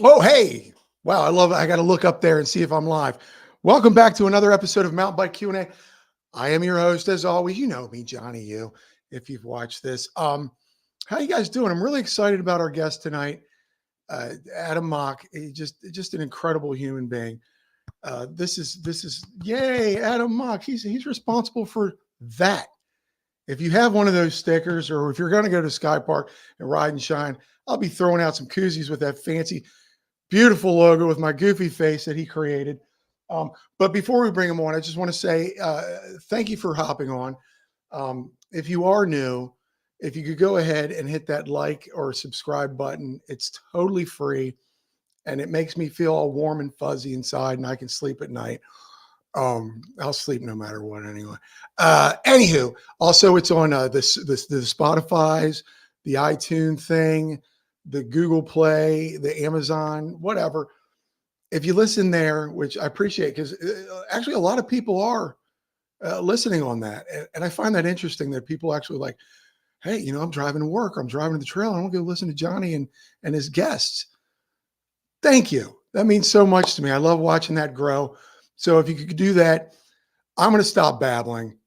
Oh, hey. Wow, I love it. I got to look up there and see if I'm live. Welcome back to another episode of Mountain Bike Q&A. I am your host as always. You know me, Johnny you, if you've watched this. How you guys doing? I'm really excited about our guest tonight. Adam Mock, just an incredible human being. This is yay, Adam Mock. He's responsible for that. If you have one of those stickers, or if you're going to go to Skypark and ride and shine, I'll be throwing out some koozies with that fancy beautiful logo with my goofy face that he created. But before we bring him on, I just want to say thank you for hopping on. If you are new, if you could go ahead and hit that like or subscribe button, it's totally free and it makes me feel all warm and fuzzy inside and I can sleep at night. I'll sleep no matter what anyway. Anywho, also it's on the Spotify's, the iTunes thing, the Google Play, the Amazon, whatever. If you listen there, which I appreciate, because actually a lot of people are listening on that, and I find that interesting that people actually like, hey, I'm driving to work, I'm driving to the trail, I want to go listen to Johnny and his guests. Thank you. That means so much to me. I love watching that grow. So if you could do that, I'm going to stop babbling.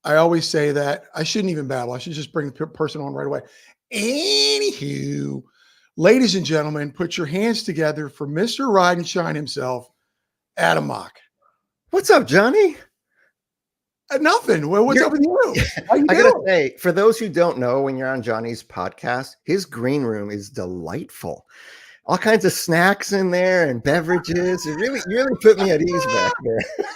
I always say that. I shouldn't even babble. I should just bring the person on right away. Anywho, ladies and gentlemen, put your hands together for Mr. Ride and Shine himself, Adam Mock. What's up, Johnny? Nothing. Well, what's up with you? How you I doing? gotta say, for those who don't know, when you're on Johnny's podcast, his green room is delightful. All kinds of snacks in there and beverages. You really put me at ease back there.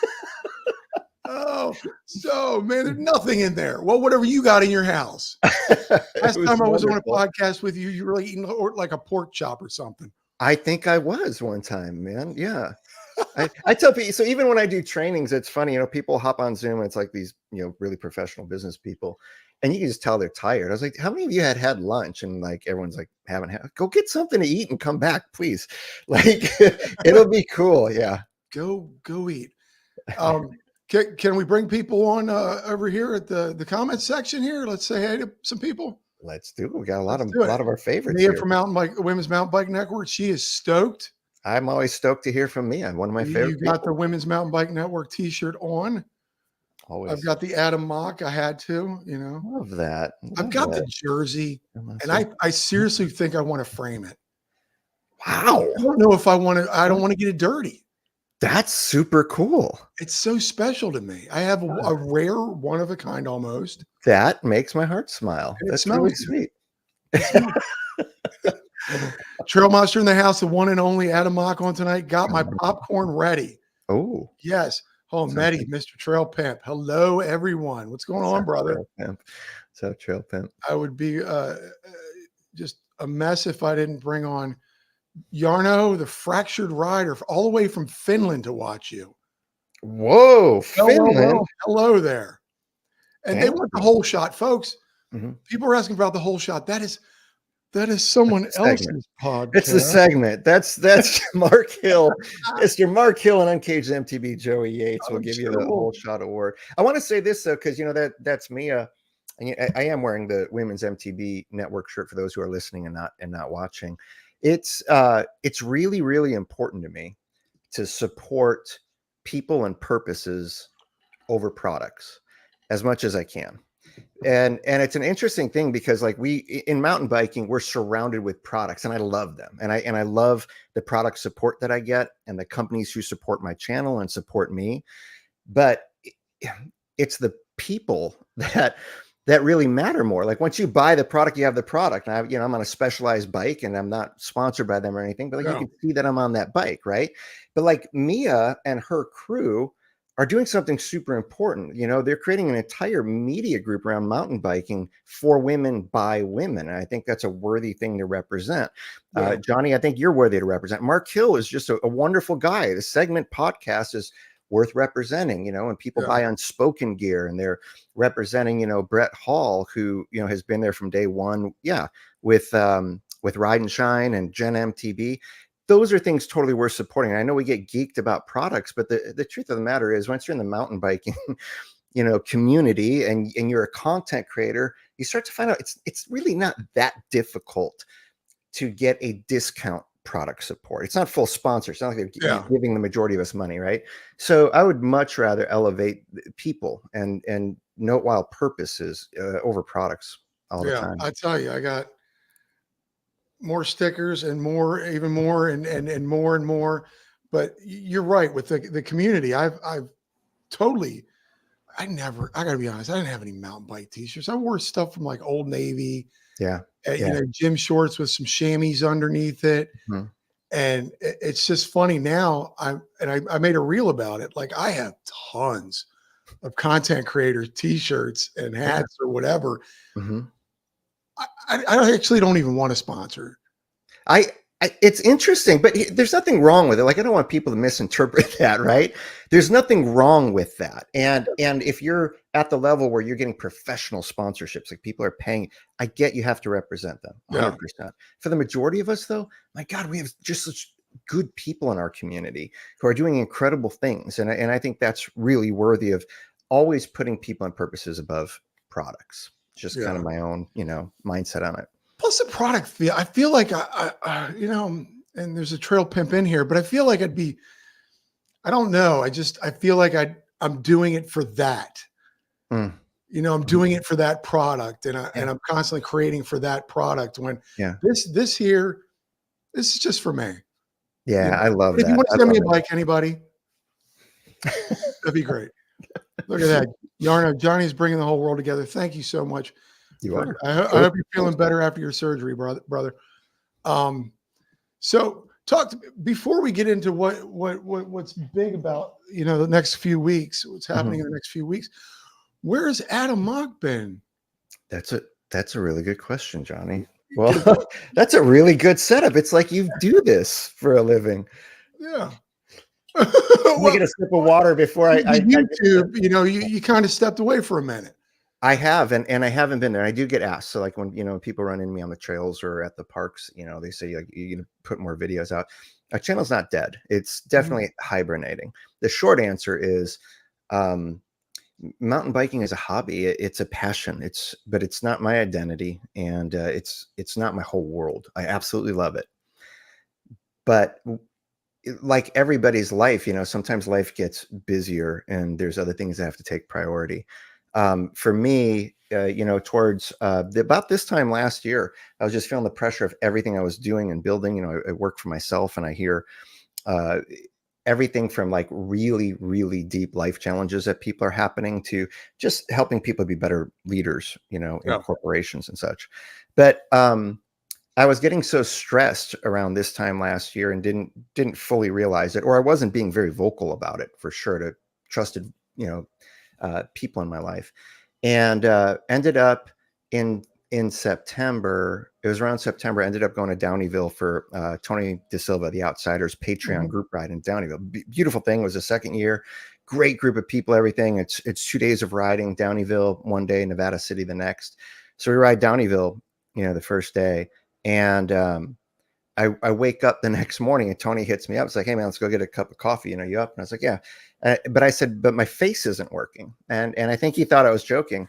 Oh, so man, there's nothing in there. Well, whatever you got in your house. Last time I was on a podcast with you, you were eating like a pork chop or something. I think I was one time, man. Yeah. I tell people, so even when I do trainings, it's funny, people hop on Zoom and it's like these, really professional business people, and you can just tell they're tired. I was like, how many of you had lunch? And like, everyone's like, haven't had, go get something to eat and come back, please. Like, it'll be cool. Yeah. Go eat. Can we bring people on over here at the comment section here? Let's say hey to some people. Let's do it. We got a lot of our favorites Mia here. from Women's Mountain Bike Network. She is stoked. I'm always stoked to hear from Mia. One of my favorite. You got the Women's Mountain Bike Network T-shirt on. Always. I've got the Adam Mock. I had to, Love that. I've got the jersey, and I seriously think I want to frame it. Wow. I don't know if I want to. I don't want to get it dirty. That's super cool. It's so special to me. I have a rare, one of a kind almost. That makes my heart smile. That's really sweet. Trail Monster in the house, the one and only Adam Mock on tonight. Got my popcorn ready. Oh, yes. Oh, Medi, Mr. Trail Pimp. Hello, everyone. What's going on, brother? So Trail Pimp. I would be just a mess if I didn't bring on Jarno, the fractured rider, all the way from Finland to watch you. Whoa, Finland. Hello there. And they want the whole shot, folks. Mm-hmm. People are asking about the whole shot. That is someone else's podcast. It's the segment. That's Mark Hill. Mr. Mark Hill and Uncaged MTB Joey Yates will give you the whole shot award. I want to say this though, because that's Mia. And I am wearing the Women's MTB Network shirt for those who are listening and not watching. It's really, really important to me to support people and purposes over products as much as I can. And it's an interesting thing because like in mountain biking, we're surrounded with products and I love them. And I love the product support that I get and the companies who support my channel and support me. But it's the people that really matter more. Like once you buy the product, you have the product. And I'm on a specialized bike and I'm not sponsored by them or anything, but like you can see that I'm on that bike, right? But like Mia and her crew are doing something super important. They're creating an entire media group around mountain biking for women by women. And I think that's a worthy thing to represent. Yeah. Johnny, I think you're worthy to represent. Mark Hill is just a wonderful guy. The segment podcast is worth representing, and people buy Unspoken gear and they're representing, Brett Hall, who, has been there from day one. Yeah. With Ride and Shine and Gen MTB. Those are things totally worth supporting. I know we get geeked about products, but the truth of the matter is once you're in the mountain biking, community and you're a content creator, you start to find out it's really not that difficult to get a discount product support. It's not full sponsor. It's not like they're Yeah. giving the majority of us money, right? So I would much rather elevate people and note while purposes over products all the Yeah. time. I tell you, I got more stickers and more, even more, and more and more. But you're right with the community. I've totally. I gotta be honest. I didn't have any mountain bike t-shirts. I wore stuff from like Old Navy, Yeah. you Yeah. know, gym shorts with some chamois underneath it. Mhm. And it's just funny now. I made a reel about it. Like I have tons of content creator t-shirts and Yeah. hats or whatever. Mhm. I actually don't even want to sponsor. I, it's interesting, but there's nothing wrong with it. Like I don't want people to misinterpret that, right? There's nothing wrong with that. And if you're at the level where you're getting professional sponsorships, like people are paying, I get you have to represent them 100%. For the majority of us though, my God, we have just such good people in our community who are doing incredible things. And I think that's really worthy of always putting people and purposes above products. Just kind of my own, mindset on it. Plus the product feel. I feel like you know, and there's a trail pimp in here, but I feel like I don't know. I feel like I'm doing it for that. Mm. You know, I'm doing it for that product, and I'm constantly creating for that product. When this here, this is just for me. Yeah, You know? I love If you that. want I to send me love a it. bike, anybody, that'd be great. Look at that, Yarno. Johnny's bringing the whole world together. Thank you so much. You are. I hope you're feeling better after your surgery, brother. So talk to, before we get into what's big about, you know, the next few weeks, what's happening in the next few weeks. Where has Adam Mock been? That's a really good question, Johnny. Well, that's a really good setup. It's like you do this for a living. Yeah. Let me get a sip of water before I YouTube, you know, you kind of stepped away for a minute. I have, and I haven't been there. I do get asked. So like when, people run into me on the trails or at the parks, they say like, you put more videos out. Our channel's not dead. It's definitely hibernating. The short answer is, mountain biking is a hobby. It's a passion. But it's not my identity, and it's not my whole world. I absolutely love it. But like everybody's life, sometimes life gets busier and there's other things that have to take priority. For me, towards about this time last year, I was just feeling the pressure of everything I was doing and building. I work for myself, and I hear everything from like really, really deep life challenges that people are happening to just helping people be better leaders, in corporations and such. But I was getting so stressed around this time last year and didn't fully realize it, or I wasn't being very vocal about it for sure to trusted, people in my life, and ended up in September. It was around September. I ended up going to Downeyville for Tony De Silva, the Outsiders Patreon group ride in Downeyville. Beautiful thing. It was the second year. Great group of people. Everything. It's 2 days of riding. Downeyville one day, Nevada City the next. So we ride Downeyville, the first day. And I wake up the next morning and Tony hits me up. It's like, hey man, let's go get a cup of coffee. You up? And I was like, yeah. But I said, but my face isn't working. And I think he thought I was joking,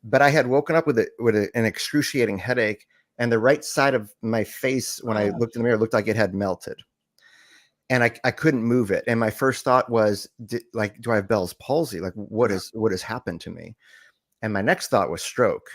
but I had woken up with an excruciating headache, and the right side of my face, when I looked in the mirror, looked like it had melted. And I couldn't move it. And my first thought was, do I have Bell's palsy? Like what has happened to me? And my next thought was stroke.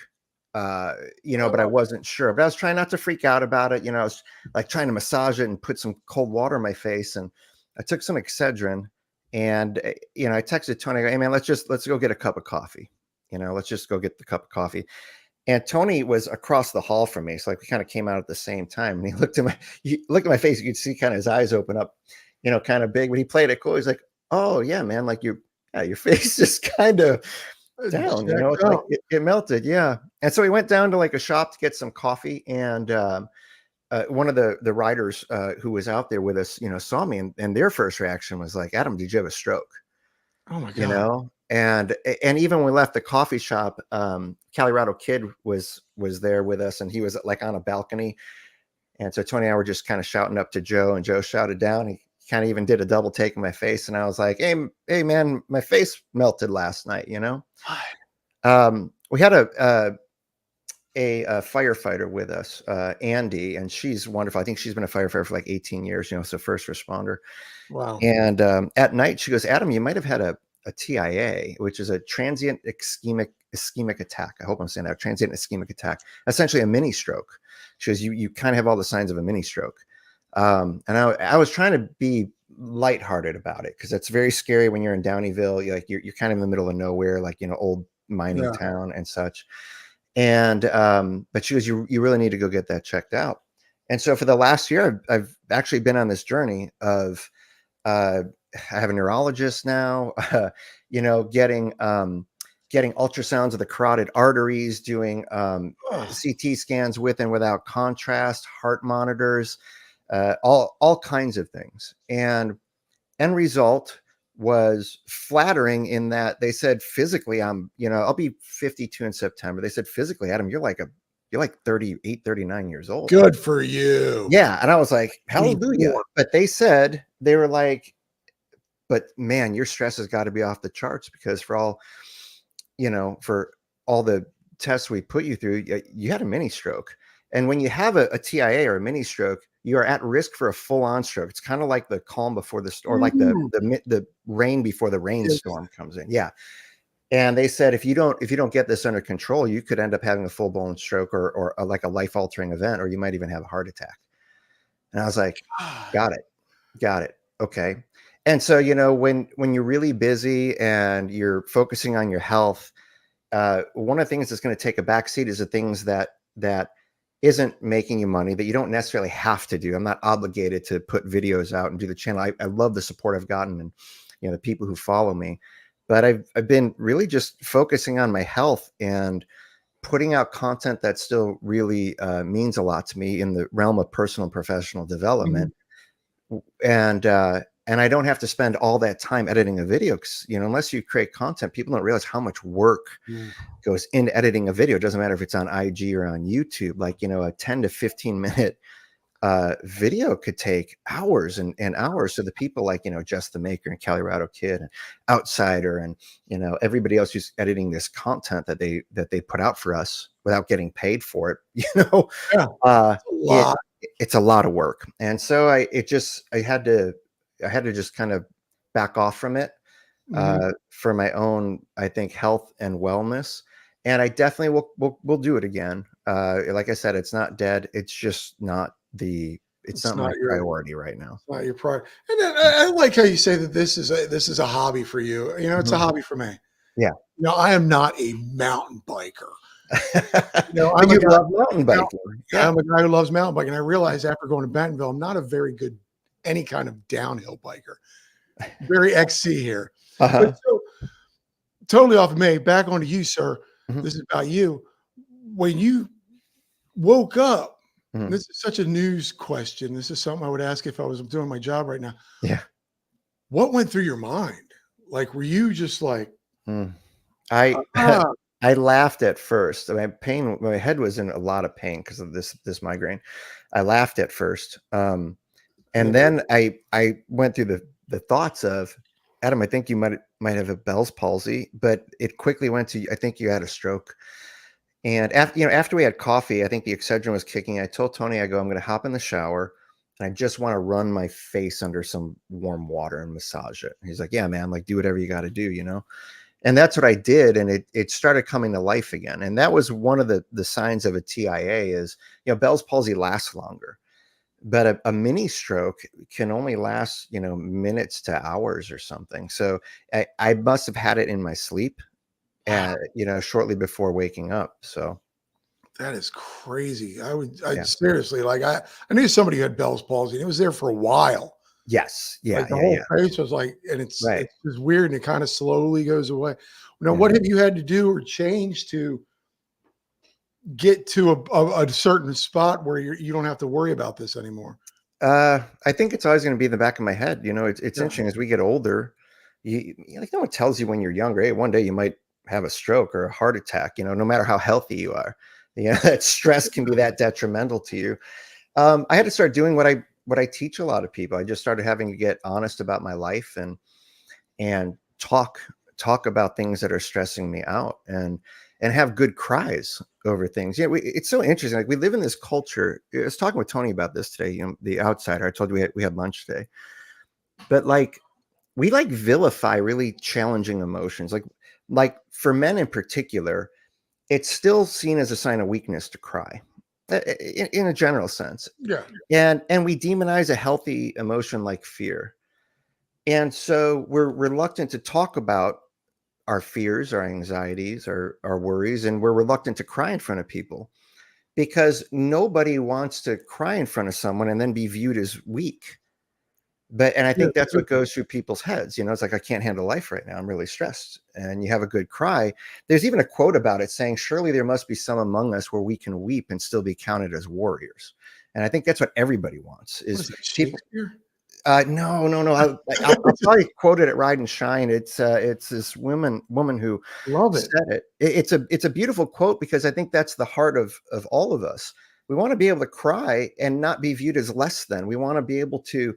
But I wasn't sure. But I was trying not to freak out about it. I was like trying to massage it and put some cold water in my face. And I took some Excedrin, and I texted Tony, I go, hey man, let's go get a cup of coffee. Let's just go get the cup of coffee. And Tony was across the hall from me. So like we kind of came out at the same time, and he looked at my face. You could see kind of his eyes open up, kind of big, but he played it cool. He's like, oh yeah, man, like your face just kind of down, it's like it melted. Yeah. And so we went down to like a shop to get some coffee, and one of the riders who was out there with us, saw me, and their first reaction was like, Adam, did you have a stroke? Oh my God. And even when we left the coffee shop, Colorado Kid was there with us, and he was like on a balcony. And so Tony and I were just kind of shouting up to Joe, and Joe shouted down. He kind of even did a double take in my face. And I was like, hey man, my face melted last night, We had a firefighter with us, Andy, and she's wonderful. I think she's been a firefighter for like 18 years, so first responder. Wow. And at night, she goes, Adam, you might have had a TIA, which is a transient ischemic attack. I hope I'm saying that, transient ischemic attack, essentially a mini stroke. She goes, you kind of have all the signs of a mini stroke. And I was trying to be lighthearted about it because it's very scary when you're in Downeyville. You're kind of in the middle of nowhere, like, old mining town and such. And but she goes, you really need to go get that checked out. And so for the last year, I've actually been on this journey of I have a neurologist now, getting ultrasounds of the carotid arteries, doing CT scans with and without contrast, heart monitors, all kinds of things. And end result was flattering in that they said physically, I'll be 52 in September. They said physically, Adam, you're like 38, 39 years old. Good for you. Yeah. And I was like, hallelujah. But they said, they were like, but man, your stress has got to be off the charts because for all the tests we put you through, you had a mini stroke. And when you have a TIA or a mini stroke, you are at risk for a full-on stroke. It's kind of like the calm before the storm, or like the rain before the rainstorm comes in. Yeah. And they said, if you don't get this under control, you could end up having a full-blown stroke or like a life-altering event, or you might even have a heart attack. And I was like, got it. Okay. And so, when you're really busy and you're focusing on your health, one of the things that's going to take a backseat is the things that isn't making you money, that you don't necessarily have to do. I'm not obligated to put videos out and do the channel. I love the support I've gotten and, the people who follow me, but I've been really just focusing on my health and putting out content that still really means a lot to me in the realm of personal and professional development. And I don't have to spend all that time editing a video because, unless you create content, people don't realize how much work goes into editing a video. It doesn't matter if it's on IG or on YouTube. Like, a 10 to 15 minute video could take hours and hours. So the people like, Just the Maker and Colorado Kid and Outsider and, everybody else who's editing this content that they put out for us without getting paid for it, it's a lot of work. And so I had to just kind of back off from it for my own, I think, health and wellness. And I definitely will do it again. Like I said, it's not dead. It's just not my priority right now. It's not your priority. And then I like how you say that this is a hobby for you. It's a hobby for me. Yeah. I am not a mountain biker. I'm a guy, love mountain biking. I'm a guy who loves mountain biking. I realized after going to Bentonville, I'm not a very good any kind of downhill biker. Very XC here. But so, totally off of me. Back onto you, sir. This is about you. When you woke up, this is such a news question. This is something I would ask if I was doing my job right now. Yeah. What went through your mind? Like, were you just like, I laughed at first. My head was in a lot of pain because of this migraine. I laughed at first. And then I went through the thoughts of, Adam, I think you might have a Bell's palsy, but it quickly went to, I think you had a stroke. And after we had coffee, I think the Excedrin was kicking. I told Tony, I'm going to hop in the shower and I just want to run my face under some warm water and massage it. And he's like, yeah, man, like do whatever you got to do, And that's what I did. And it started coming to life again. And that was one of the signs of a TIA is, Bell's palsy lasts longer, but a mini stroke can only last, minutes to hours or something. So I must have had it in my sleep, shortly before waking up. So that is crazy. Seriously, like I knew somebody who had Bell's palsy and it was there for a while. Yes. Yeah. Like the whole face was like, and it's just weird and it kind of slowly goes away. Now, what have you had to do or change to get to a certain spot where you don't have to worry about this anymore? I think it's always going to be in the back of my head. It's interesting as we get older, like no one tells you when you're younger, hey, one day you might have a stroke or a heart attack, no matter how healthy you are, that stress can be that detrimental to you. I had to start doing what I teach a lot of people. I just started having to get honest about my life and talk about things that are stressing me out. And and have good cries over things. Yeah, it's so interesting. Like we live in this culture. I was talking with Tony about this today. The outsider. I told you we had lunch today, but like we like vilify really challenging emotions. Like for men in particular, it's still seen as a sign of weakness to cry, in a general sense. Yeah. And we demonize a healthy emotion like fear. And so we're reluctant to talk about our fears, our anxieties, our worries, and we're reluctant to cry in front of people because nobody wants to cry in front of someone and then be viewed as weak. And I Yeah. think that's what goes through people's heads. It's like, I can't handle life right now. I'm really stressed. And you have a good cry. There's even a quote about it saying, surely there must be some among us where we can weep and still be counted as warriors. And I think that's what everybody wants What is is that, people. Shakespeare? No. I'll probably quote it at Ride and Shine. It's this woman who Love it. said it. It's a beautiful quote because I think that's the heart of all of us. We want to be able to cry and not be viewed as less than. We want to be able to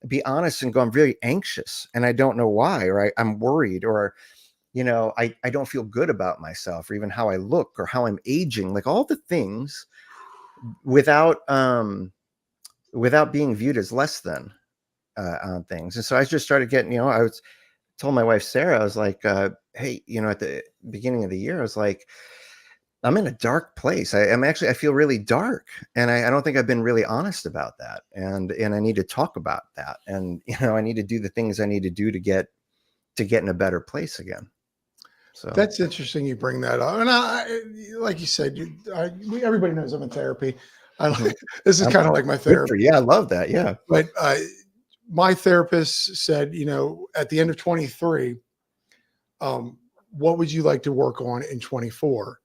be honest and go, I'm very anxious and I don't know why, or I'm worried, or I don't feel good about myself, or even how I look or how I'm aging, like all the things without being viewed as less than on things. And so I just started getting, told my wife Sarah, I was like, hey, at the beginning of the year, I was like, I'm in a dark place. I feel really dark, and I don't think I've been really honest about that. And I need to talk about that. And I need to do the things I need to do to get in a better place again. So That's interesting. You bring that up, and like you said, everybody knows I'm in therapy. This is kind of like my therapy. Yeah, I love that. Yeah, but my therapist said, at the end of 23, what would you like to work on in 24?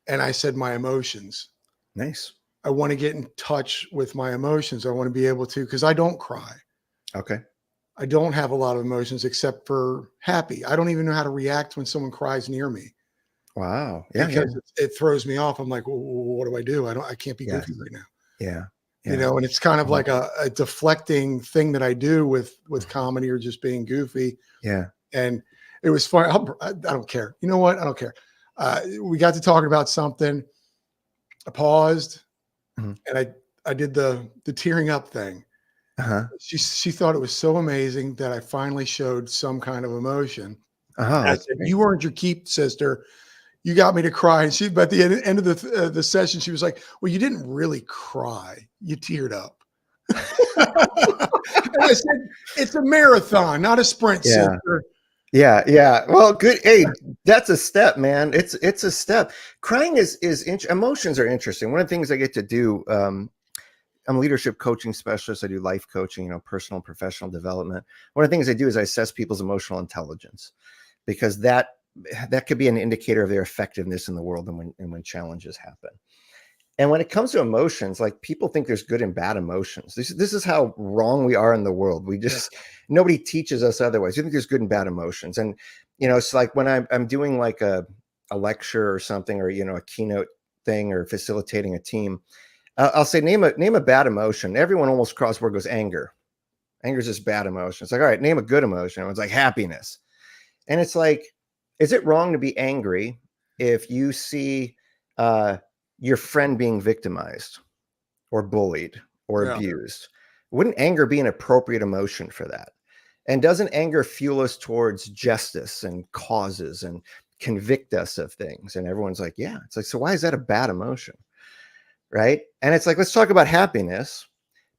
And I said, my emotions. Nice. I want to get in touch with my emotions. I want to be able to, because I don't cry. Okay. I don't have a lot of emotions except for happy. I don't even know how to react when someone cries near me. Wow. Yeah. Because it throws me off. I'm like, well, what do I do? I can't be goofy right now. Yeah. And it's kind of like a deflecting thing that I do with comedy or just being goofy. Yeah. And it was fun. I don't care. You know what? I don't care. We got to talking about something. I paused and I did the tearing up thing. She thought it was so amazing that I finally showed some kind of emotion. I said, you earned your keep, sister. You got me to cry. And but at the end of the session, she was like, well, you didn't really cry. You teared up. And I said, it's a marathon, not a sprint, sister. Yeah. Well, good. Hey, that's a step, man. It's a step. Crying is emotions are interesting. One of the things I get to do, I'm a leadership coaching specialist. I do life coaching, personal and professional development. One of the things I do is I assess people's emotional intelligence, because that could be an indicator of their effectiveness in the world and when challenges happen. And when it comes to emotions, like people think there's good and bad emotions. This is how wrong we are in the world. We just, nobody teaches us otherwise. You think there's good and bad emotions. And, it's like when I'm doing like a lecture or something, or, a keynote thing, or facilitating a team, I'll say, name a bad emotion. Everyone almost across the board goes anger. Anger is just bad emotion. It's like, all right, name a good emotion. It's like happiness. And it's like, is it wrong to be angry if you see your friend being victimized or bullied or abused? Wouldn't anger be an appropriate emotion for that? And doesn't anger fuel us towards justice and causes and convict us of things? And everyone's like, yeah. It's like, so why is that a bad emotion? Right? And it's like, let's talk about happiness,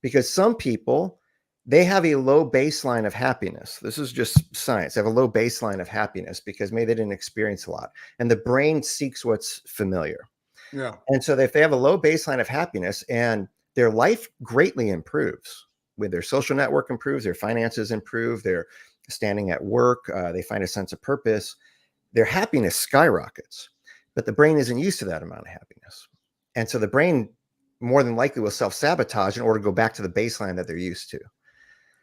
because some people, they have a low baseline of happiness. This is just science. They have a low baseline of happiness because maybe they didn't experience a lot. And the brain seeks what's familiar. Yeah. And so if they have a low baseline of happiness and their life greatly improves, with their social network improves, their finances improve, their standing at work, they find a sense of purpose, their happiness skyrockets. But the brain isn't used to that amount of happiness. And so the brain more than likely will self-sabotage in order to go back to the baseline that they're used to.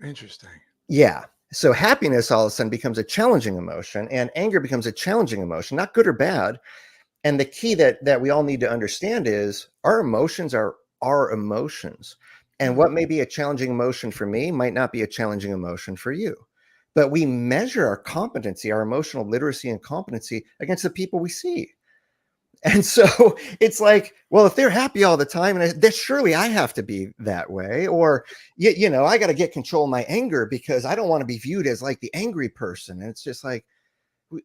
Interesting. Yeah. So happiness all of a sudden becomes a challenging emotion, and anger becomes a challenging emotion, not good or bad. And the key that we all need to understand is our emotions are our emotions. And what may be a challenging emotion for me might not be a challenging emotion for you. But we measure our competency, our emotional literacy and competency against the people we see. And so it's like, well, if they're happy all the time, and then surely I have to be that way, or I got to get control of my anger because I don't want to be viewed as like the angry person. And it's just like,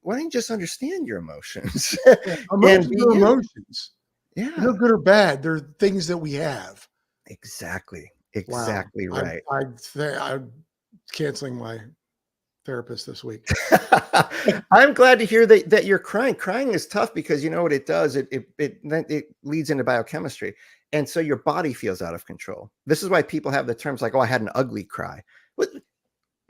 why don't you just understand your emotions? Yeah. And Emotions be are you? emotions. Yeah, They're good or bad. They're things that we have. exactly, Wow. exactly right. I'm canceling my therapist this week. I'm glad to hear that you're crying. Crying is tough because you know what it does. It leads into biochemistry, and so your body feels out of control. This is why people have the terms like, "Oh, I had an ugly cry." What?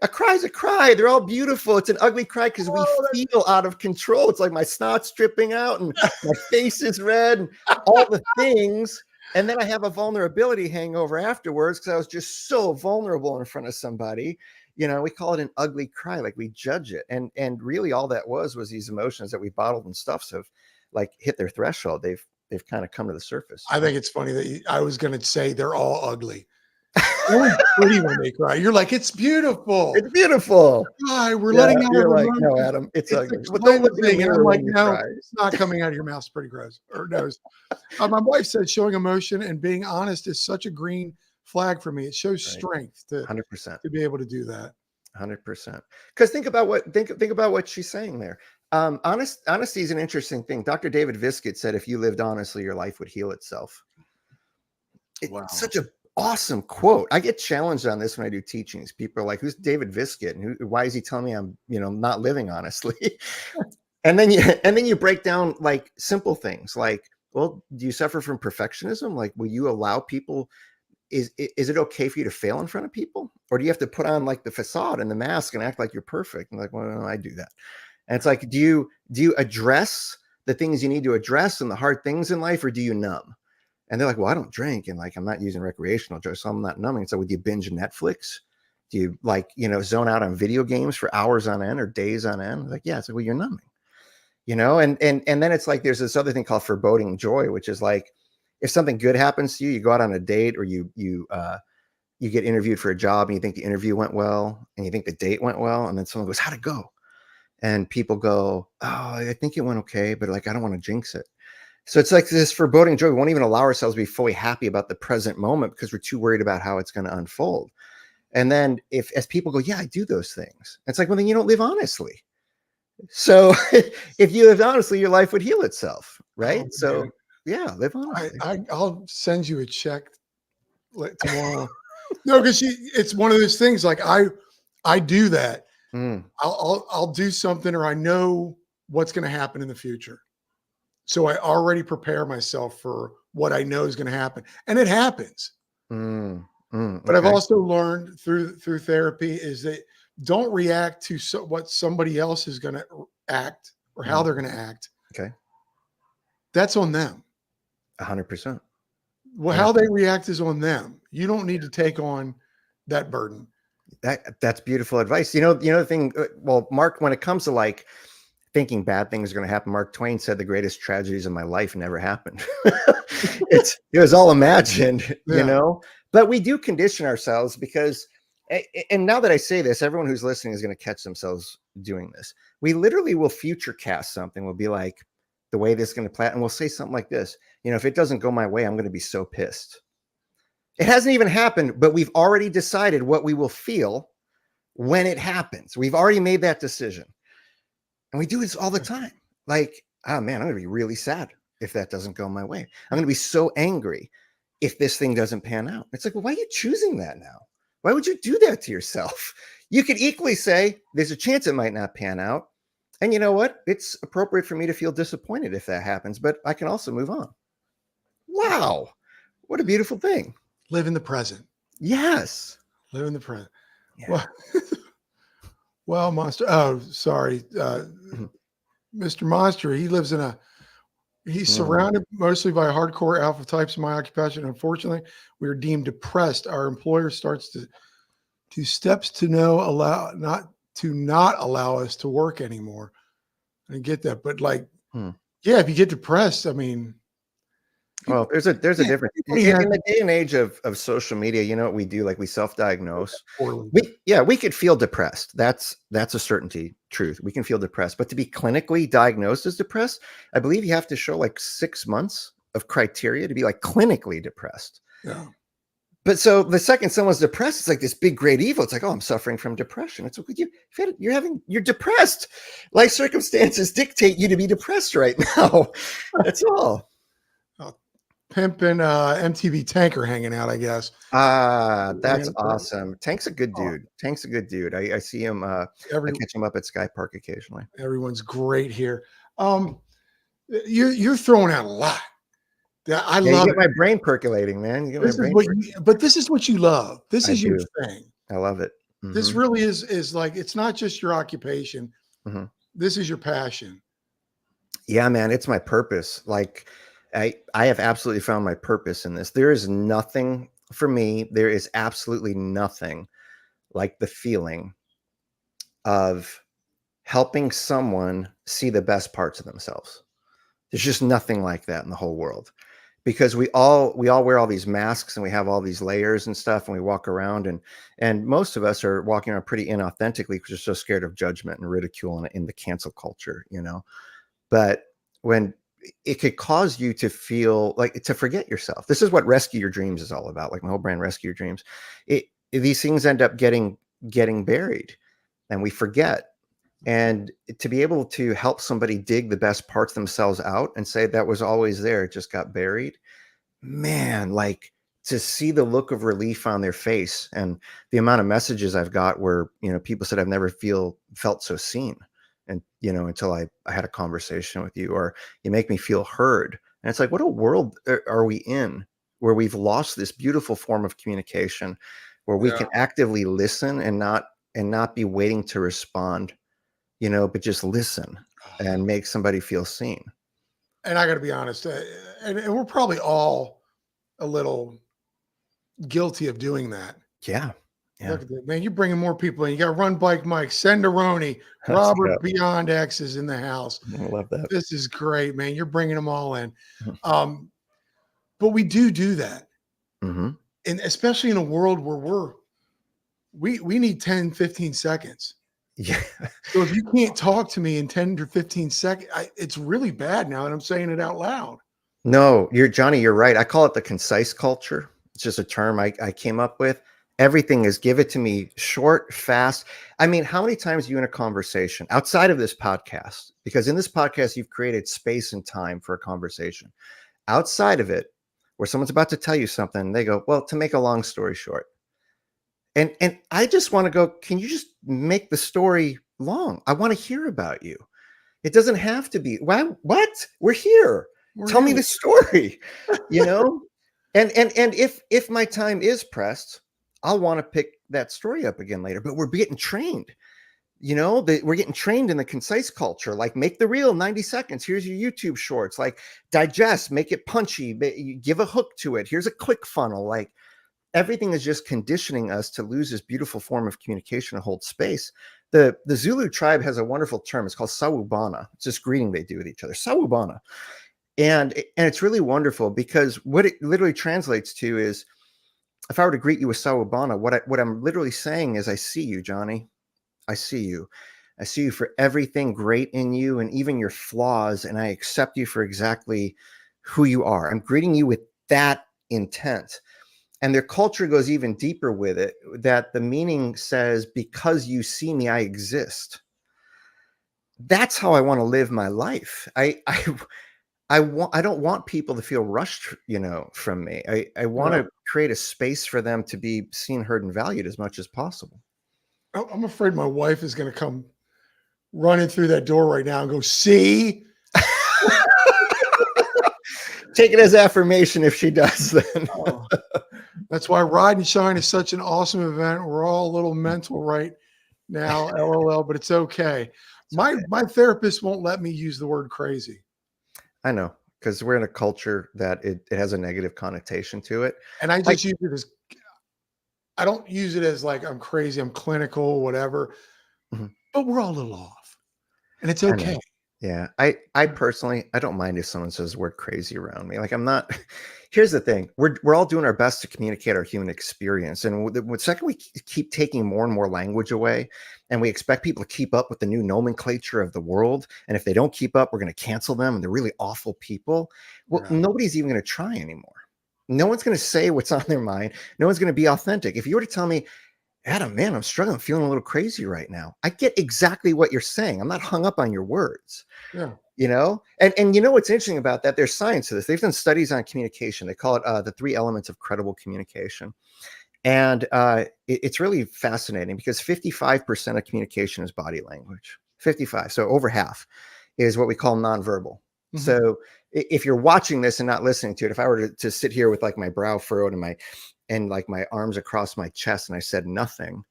A cry is a cry. They're all beautiful. It's an ugly cry because we Oh, feel out of control. It's like my snot's dripping out and my face is red and all the things. And then I have a vulnerability hangover afterwards because I was just so vulnerable in front of somebody. We call it an ugly cry, like we judge it. And really all that was these emotions that we bottled and stuffs have like hit their threshold. They've kind of come to the surface. I think it's funny that I was going to say they're all ugly. No one's pretty when they cry. You're like, it's beautiful. It's beautiful. Cry. We're Yeah, letting out you're our like, no, emotions. Adam, it's It's ugly. But don't look in the cleansing. And I'm mirror like, when you no, cry. it's not coming out of your mouth. It's pretty gross. Or nose. My wife said showing emotion and being honest is such a green flag for me. It shows Right. strength 100%. to be able to do that. 100%. Because think about what she's saying there. Honesty is an interesting thing. Dr. David Viskett said, if you lived honestly, your life would heal itself. Wow. It's such an awesome quote. I get challenged on this when I do teachings. People are like, who's David Viskett? And why is he telling me I'm, not living honestly? And then you break down like simple things like, well, do you suffer from perfectionism? Like, will you allow people, is it okay for you to fail in front of people? Or do you have to put on like the facade and the mask and act like you're perfect? And like, well, no, I do that. And it's like, do you address the things you need to address and the hard things in life, or do you numb? And they're like, well, I don't drink and like I'm not using recreational drugs, so I'm not numbing. So would you binge Netflix? Do you like, zone out on video games for hours on end or days on end? Like, yeah, it's like, well, you're numbing. And then it's like there's this other thing called foreboding joy, which is like if something good happens to you, you go out on a date or you get interviewed for a job and you think the interview went well and you think the date went well, and then someone goes, how'd it go? And people go, oh, I think it went okay, but like I don't want to jinx it. So it's like this foreboding joy. We won't even allow ourselves to be fully happy about the present moment because we're too worried about how it's going to unfold. And then as people go, yeah, I do those things. It's like, well, then you don't live honestly. So if you lived honestly, your life would heal itself, right? Oh, so yeah, live honestly. I'll send you a check tomorrow. No, because it's one of those things. Like I do that. I'll do something, or I know what's going to happen in the future. So I already prepare myself for what I know is going to happen, and it happens. But I've also learned through therapy is that don't react to what somebody else is going to act or how they're going to act. Okay. That's on them. 100%. Well, how they react is on them. You don't need to take on that burden. That's beautiful advice. The thing, well, Mark, when it comes to like thinking bad things are going to happen, Mark Twain said the greatest tragedies of my life never happened. It was all imagined, but we do condition ourselves because, and now that I say this, everyone who's listening is going to catch themselves doing this. We literally will future cast something. We'll be like, the way this is going to play out, and we'll say something like this, if it doesn't go my way, I'm going to be so pissed. It hasn't even happened, but we've already decided what we will feel when it happens. We've already made that decision. And we do this all the time. Like, oh man, I'm going to be really sad if that doesn't go my way. I'm going to be so angry if this thing doesn't pan out. It's like, well, why are you choosing that now? Why would you do that to yourself? You could equally say, there's a chance it might not pan out. And you know what? It's appropriate for me to feel disappointed if that happens, but I can also move on. Wow. What a beautiful thing. Live in the present. Yes. Live in the present. Yeah. Well, Monster. Oh, sorry. Mr. Monster, he's surrounded mostly by hardcore alpha types in my occupation. Unfortunately, we are deemed depressed. Our employer starts to steps to not allow us to work anymore. I get that. But like, yeah, if you get depressed, I mean, Well, there's a Yeah, difference everybody has in the day and age of social media. You know what we do? Like we self-diagnose. poorly. We could feel depressed. That's a certainty truth. We can feel depressed, but to be clinically diagnosed as depressed, I believe you have to show like 6 months of criteria to be like clinically depressed. Yeah. But so the second someone's depressed, it's like this big great evil. It's like, oh, I'm suffering from depression. It's like you're depressed. Life circumstances dictate you to be depressed right now. That's all. Pimp and MTB Tanker hanging out, I guess. That's awesome. Tank's a good Oh, dude. Tank's a good dude. I see him. I catch him up at Skypark occasionally. everyone's great here. You're throwing out a lot. Yeah, I Yeah, you love get it. my brain percolating, man. You get This my is brain. what but this is what you love. This I is your do. thing. I love it. This really is like, it's not just your occupation. Mhm. This is your passion. Yeah, man, it's my purpose. Like I have absolutely found my purpose in this. There is nothing for me. There is absolutely nothing like the feeling of helping someone see the best parts of themselves. There's just nothing like that in the whole world. Because we all wear all these masks and we have all these layers and stuff, and we walk around and most of us are walking around pretty inauthentically because we're so scared of judgment and ridicule and in the cancel culture, you know. But when it could cause you to feel like to forget yourself. This is what Rescue Your Dreams is all about. Like my whole brand, Rescue Your Dreams. These things end up getting buried and we forget. And to be able to help somebody dig the best parts themselves out and say that was always there, it just got buried, man, like to see the look of relief on their face and the amount of messages I've got where, you know, people said I've never felt so seen. And, you know, until I had a conversation with you, or you make me feel heard. And it's like, what a world are we in where we've lost this beautiful form of communication where we can actively listen and not be waiting to respond, you know, but just listen and make somebody feel seen. And I got to be honest, and we're probably all a little guilty of doing that. Yeah. Yeah. Look at that, man. You're bringing more people in. You got Run Bike Mike, Senderoni, Let's Robert go. Beyond X is in the house. I love that. This is great, man. You're bringing them all in. Mhm. But we do that. Mm-hmm. And especially in a world where we need 10, 15 seconds. Yeah. So if you can't talk to me in 10 to 15 seconds, it's really bad now that I'm saying it out loud. No, Johnny, you're right. I call it the concise culture. It's just a term I came up with. Everything is give it to me short, fast. I mean, how many times are you in a conversation outside of this podcast? Because in this podcast, you've created space and time for a conversation. Outside of it, where someone's about to tell you something, they go, well, to make a long story short. And I just want to go, can you just make the story long? I want to hear about you. It doesn't have to be, what? We're here. Tell me the story, you know? And if my time is pressed, I'll want to pick that story up again later, but we're getting trained, you know, we're getting trained in the concise culture, like make the reel 90 seconds. Here's your YouTube shorts, like digest, make it punchy, give a hook to it. Here's a click funnel. Like everything is just conditioning us to lose this beautiful form of communication and hold space. The Zulu tribe has a wonderful term. It's called sawubona. It's this greeting they do with each other, sawubona. And it's really wonderful because what it literally translates to is, if I were to greet you with sawubona, what I'm literally saying is, I see you, Johnny. I see you. I see you for everything great in you and even your flaws. And I accept you for exactly who you are. I'm greeting you with that intent. And their culture goes even deeper with it, that the meaning says, because you see me, I exist. That's how I want to live my life. I don't want people to feel rushed, you know, from me. I want to create a space for them to be seen, heard, and valued as much as possible. I'm afraid my wife is going to come running through that door right now and go, see? Take it as affirmation if she does, then. That's why Ride and Shine is such an awesome event. We're all a little mental right now, LOL, but it's okay. My therapist won't let me use the word crazy. I know, because we're in a culture that it has a negative connotation to it. And I just use it as, I don't use it as like I'm crazy, I'm clinical, whatever. But we're all a little off. And it's okay. Yeah. I personally, I don't mind if someone says the word crazy around me. Like I'm not, here's the thing. We're all doing our best to communicate our human experience. And the second we keep taking more and more language away, and we expect people to keep up with the new nomenclature of the world. And if they don't keep up, we're going to cancel them. And they're really awful people. Well, Yeah. nobody's even going to try anymore. No one's going to say what's on their mind. No one's going to be authentic. If you were to tell me, Adam, man, I'm struggling, I'm feeling a little crazy right now, I get exactly what you're saying. I'm not hung up on your words. Yeah. You know, and you know what's interesting about that? There's science to this. They've done studies on communication. They call it the 3 elements of credible communication, and it's really fascinating because 55% of communication is body language. 55, so over half, is what we call nonverbal. Mhm. So if you're watching this and not listening to it, if I were to sit here with like my brow furrowed and like my arms across my chest and I said nothing,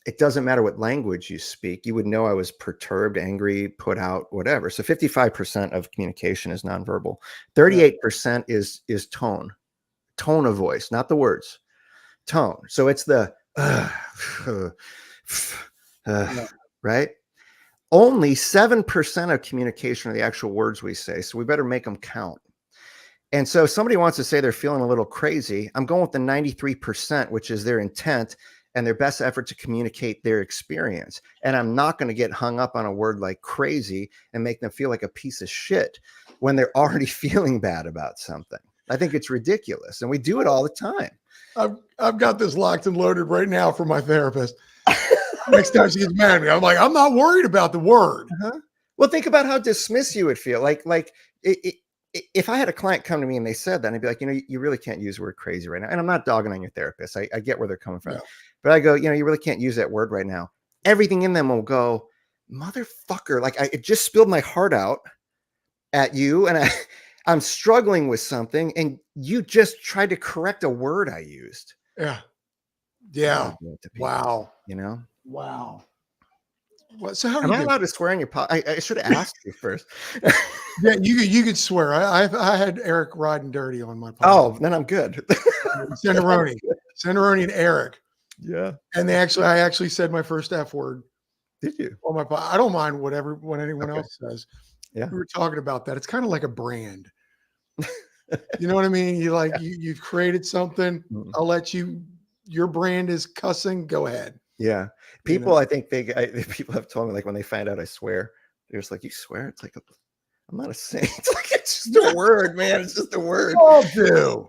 it doesn't matter what language you speak. You would know I was perturbed, angry, put out, whatever. So 55% of communication is nonverbal. 38% is tone of voice, not the words, tone. So it's the right. Only 7% of communication are the actual words we say. So we better make them count. And so if somebody wants to say they're feeling a little crazy, I'm going with the 93%, which is their intent and their best effort to communicate their experience. And I'm not going to get hung up on a word like crazy and make them feel like a piece of shit when they're already feeling bad about something. I think it's ridiculous. And we do it all the time. I've got this locked and loaded right now for my therapist. Next time she gets mad at me, I'm like, I'm not worried about the word. Well, think about how dismiss you would feel. If I had a client come to me and they said that, I'd be like, you really can't use the word crazy right now. And I'm not dogging on your therapist. I get where they're coming from. Yeah. But I go, you really can't use that word right now. Everything in them will go, motherfucker. Like it just spilled my heart out at you. And I'm struggling with something. And you just tried to correct a word I used. Yeah. Yeah. People, wow. Wow. Well, so how am I allowed to swear on your podcast? I should have asked you first. Yeah, you could swear. I had Eric riding dirty on my podcast. Oh, then I'm good. Senderoni and Eric. Yeah. And I actually said my first F word. Did you? On my podcast. I don't mind what anyone else says. Yeah. We were talking about that. It's kind of like a brand. You know what I mean? You've created something. I'll let your brand is cussing. Go ahead. Yeah. People, I think people have told me, like, when they find out I swear, they're just like, you swear? It's like, I'm not a saint. Like, it's just a word, man. It's just a word. Oh, dude.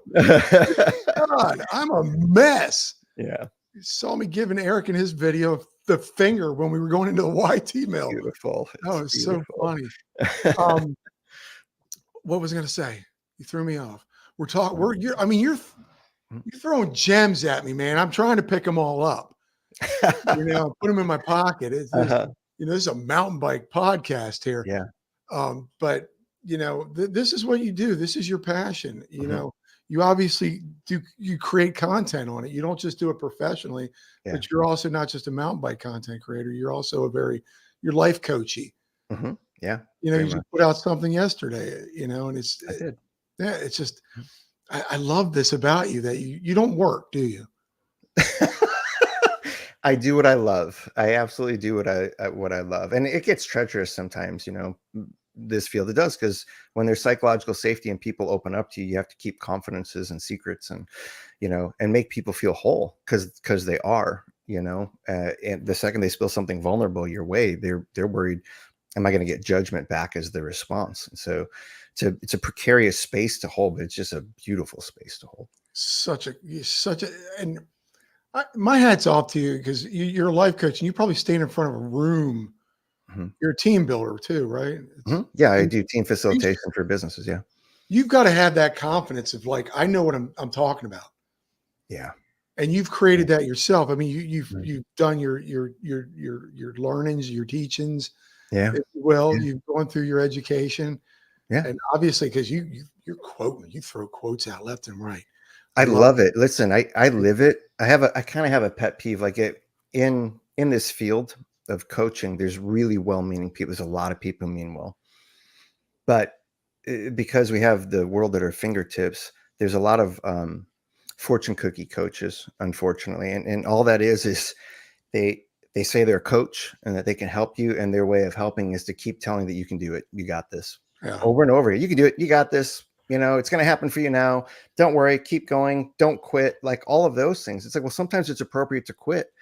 God, I'm a mess. Yeah. You saw me giving Eric in his video the finger when we were going into the YT mill. Beautiful. Oh, it's so funny. What was I going to say? You threw me off. We're you're throwing gems at me, man. I'm trying to pick them all up. Put them in my pocket. This is a mountain bike podcast here. Yeah. But this is what you do. This is your passion. You obviously you create content on it. You don't just do it professionally, but you're also not just a mountain bike content creator. You're also you're life coachy. Yeah. You just put out something yesterday, and I did. It's just, I love this about you, that you don't work, do you? I do what I love. I absolutely do what I love. And it gets treacherous sometimes, this field. It does, because when there's psychological safety and people open up to you, you have to keep confidences and secrets and make people feel whole, because they are, and the second they spill something vulnerable your way, they're worried, am I going to get judgment back as the response? And so it's a precarious space to hold, but it's just a beautiful space to hold. My hat's off to you, because you're a life coach and you probably stand in front of a room. You're a team builder too, right? Yeah, I do team facilitation for businesses. Yeah. You've got to have that confidence of, like, I know what I'm talking about. Yeah. And you've created that yourself. I mean, you've done your learnings, your teachings. Yeah. You've gone through your education. Yeah. And obviously, because you're quoting, you throw quotes out left and right. I love it. Listen, I live it. I kind of have a pet peeve, like in this field of coaching. There's really well-meaning people. There's a lot of people who mean well, but because we have the world at our fingertips, there's a lot of fortune cookie coaches, unfortunately, and all that is they they say they're a coach and that they can help you, and their way of helping is to keep telling that you can do it. You got this. Yeah. Over and over. You can do it. You got this. You know, it's going to happen for you now. Don't worry. Keep going. Don't quit. Like all of those things. It's like, well, sometimes it's appropriate to quit.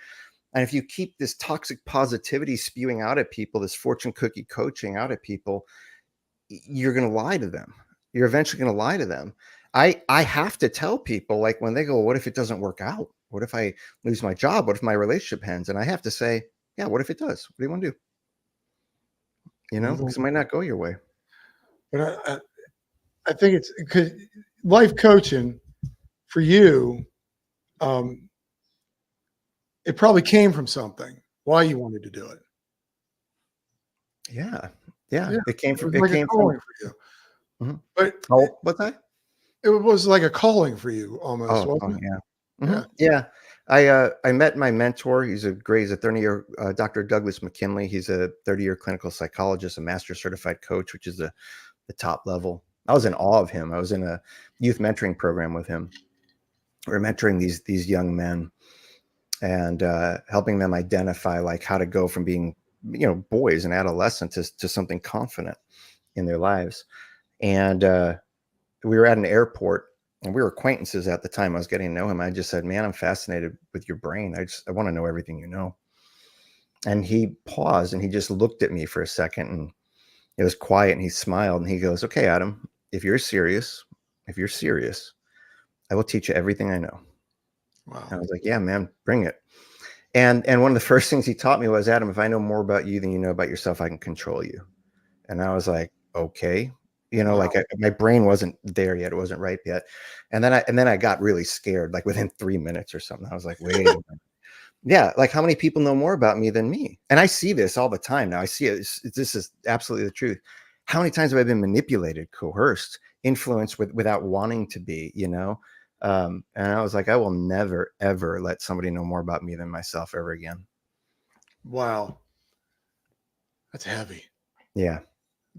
And if you keep this toxic positivity spewing out at people, this fortune cookie coaching out at people, you're going to lie to them. You're eventually going to lie to them. I have to tell people, like when they go, what if it doesn't work out? What if I lose my job? What if my relationship ends? And I have to say, yeah, what if it does? What do you want to do? You know, because it might not go your way. But I think it's because life coaching for you, it probably came from something, why you wanted to do it. Yeah. It came from, like a calling for you. Mm-hmm. But what's that? It was like a calling for you almost, wasn't it? Yeah. Mm-hmm. Yeah. I met my mentor. He's a 30-year, Dr. Douglas McKinley. He's a 30-year clinical psychologist, a master certified coach, which is the top level. I was in awe of him. I was in a youth mentoring program with him. We were mentoring these young men and helping them identify like how to go from being, boys and adolescents to something confident in their lives. And we were at an airport and we were acquaintances at the time. I was getting to know him. I just said, man, I'm fascinated with your brain. I want to know everything you know. And he paused and he just looked at me for a second, and it was quiet, and he smiled and he goes, okay, Adam, if you're serious, I will teach you everything I know. Wow. And I was like, yeah, man, bring it. And one of the first things he taught me was, Adam, if I know more about you than you know about yourself, I can control you. And I was like, okay. Wow. Like my brain wasn't there yet. It wasn't ripe yet. And then I got really scared, like within 3 minutes or something. I was like, wait a minute. Yeah. Like how many people know more about me than me? And I see this all the time now. I see it. This is absolutely the truth. How many times have I been manipulated, coerced, influenced without wanting to be, and I was like, I will never, ever let somebody know more about me than myself ever again. Wow. That's heavy. Yeah.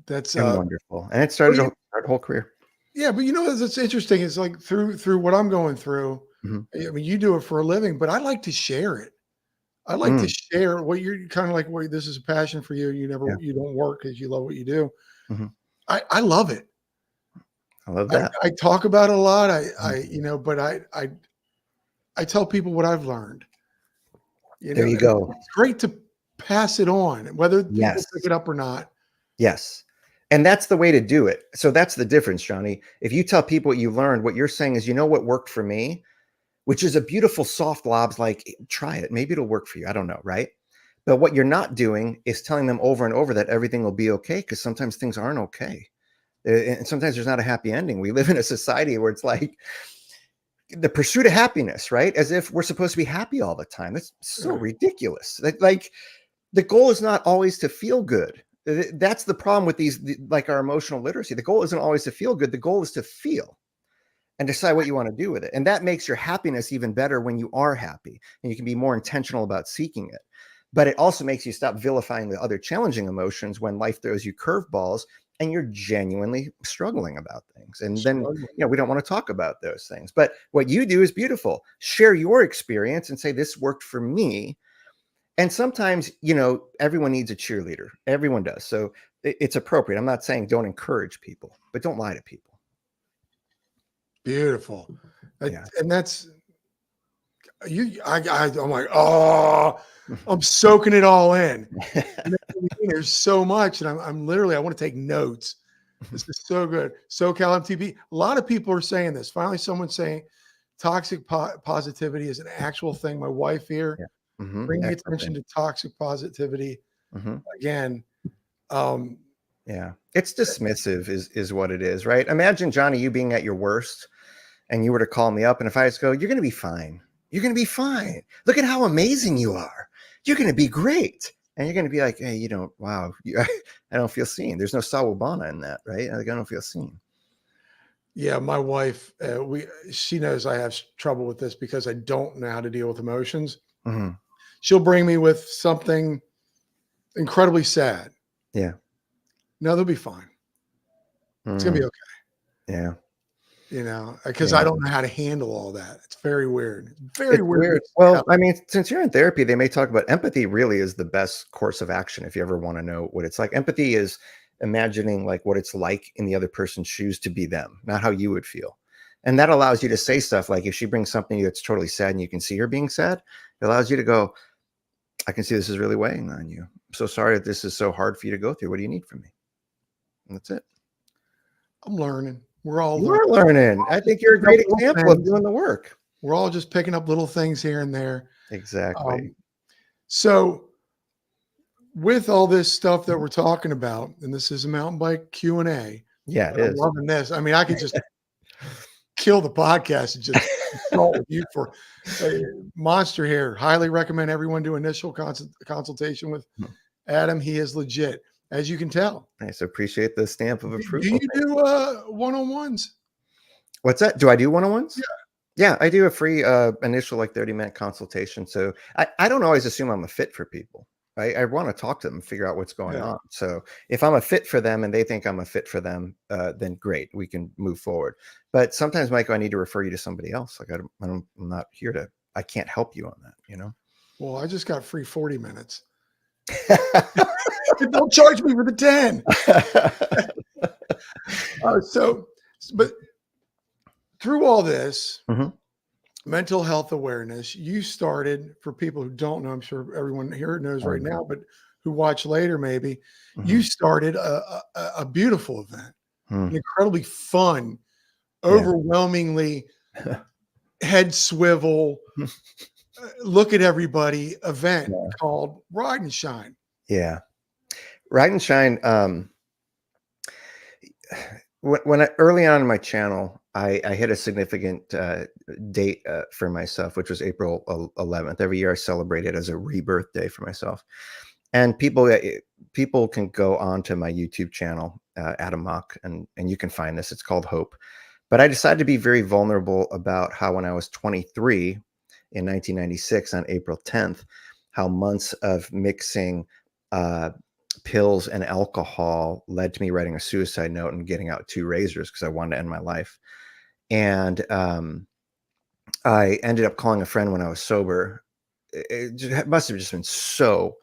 That's wonderful. And it started our whole career. Yeah. But it's interesting. It's like through what I'm going through. Mm-hmm. I mean, you do it for a living, but I like to share it. I like to share what you're kind of like, this is a passion for you. You don't work because you love what you do. Mm-hmm. I love it. I love that. I talk about it a lot. But I tell people what I've learned. There you go. It's great to pass it on, whether people pick it up or not. Yes. And that's the way to do it. So that's the difference, Johnny. If you tell people what you learned, what you're saying is, what worked for me, which is a beautiful soft lobs, like try it. Maybe it'll work for you. I don't know. Right. But what you're not doing is telling them over and over that everything will be okay, because sometimes things aren't okay. And sometimes there's not a happy ending. We live in a society where it's like the pursuit of happiness, right? As if we're supposed to be happy all the time. That's so ridiculous. Like the goal is not always to feel good. That's the problem with like our emotional literacy. The goal isn't always to feel good. The goal is to feel and decide what you want to do with it. And that makes your happiness even better when you are happy, and you can be more intentional about seeking it. But it also makes you stop vilifying the other challenging emotions when life throws you curveballs and you're genuinely struggling about things. And then, we don't want to talk about those things. But what you do is beautiful. Share your experience and say, this worked for me. And sometimes, everyone needs a cheerleader. Everyone does. So it's appropriate. I'm not saying don't encourage people, but don't lie to people. Beautiful. And that's I'm like, oh, I'm soaking it all in. There's so much. And I'm literally, I want to take notes. This is so good. SoCal MTB. A lot of people are saying this. Finally, someone's saying toxic positivity is an actual thing. My wife here, bringing attention to toxic positivity. Again. It's dismissive is what it is, right? Imagine, Johnny, you being at your worst and you were to call me up, and if I just go, you're going to be fine. You're going to be fine. Look at how amazing you are. You're going to be great. And you're going to be like, hey, wow, I don't feel seen. There's no sawubona in that, right? I don't feel seen. Yeah, my wife, she knows I have trouble with this because I don't know how to deal with emotions. Mm-hmm. She'll bring me with something incredibly sad. Yeah. No, they'll be fine. It's going to be okay. Yeah. because I don't know how to handle all that. It's very weird. It's very It's weird. weird. Well, I mean, since you're in therapy, they may talk about empathy really is the best course of action if you ever want to know what it's like. Empathy is imagining like what it's like in the other person's shoes to be them, not how you would feel. And that allows you to say stuff like if she brings something that's totally sad and you can see her being sad, it allows you to go, I can see this is really weighing on you. I'm so sorry that this is so hard for you to go through. What do you need from me? And that's it. I'm learning. We're all You are learning. I think you're a great example of doing the work. We're all just picking up little things here and there. Exactly. So with all this stuff that we're talking about, and this is a mountain bike Q&A. Yeah, it I'm is. loving this. I mean, I could just kill the podcast and just consult with you for Monster here. Highly recommend everyone do initial consultation with Adam. He is legit, as you can tell. Nice. Appreciate the stamp of approval. Do you do one-on-ones? What's that? Do I do one-on-ones? Yeah. Yeah, I do a free initial like 30-minute consultation. So I don't always assume I'm a fit for people. I want to talk to them and figure out what's going on. So if I'm a fit for them and they think I'm a fit for them, then great, we can move forward. But sometimes, Michael, I need to refer you to somebody else. Like I'm not here to, I can't help you on that, Well, I just got free 40 minutes. Don't charge me for the 10. But through all this, mental health awareness, you started, for people who don't know, I'm sure everyone here knows right now, but who watch later maybe, you started a beautiful event, an incredibly fun, overwhelmingly head swivel, look at everybody event called Ride and Shine. Yeah. Ride and Shine. When early on in my channel, I hit a significant date for myself, which was April 11th. Every year I celebrate it as a rebirth day for myself. And people can go on to my YouTube channel, Adam Mock, and you can find this. It's called Hope. But I decided to be very vulnerable about how when I was 23 in 1996 on April 10th, how months of mixing pills and alcohol led to me writing a suicide note and getting out 2 razors because I wanted to end my life. And I ended up calling a friend when I was sober. It must have just been so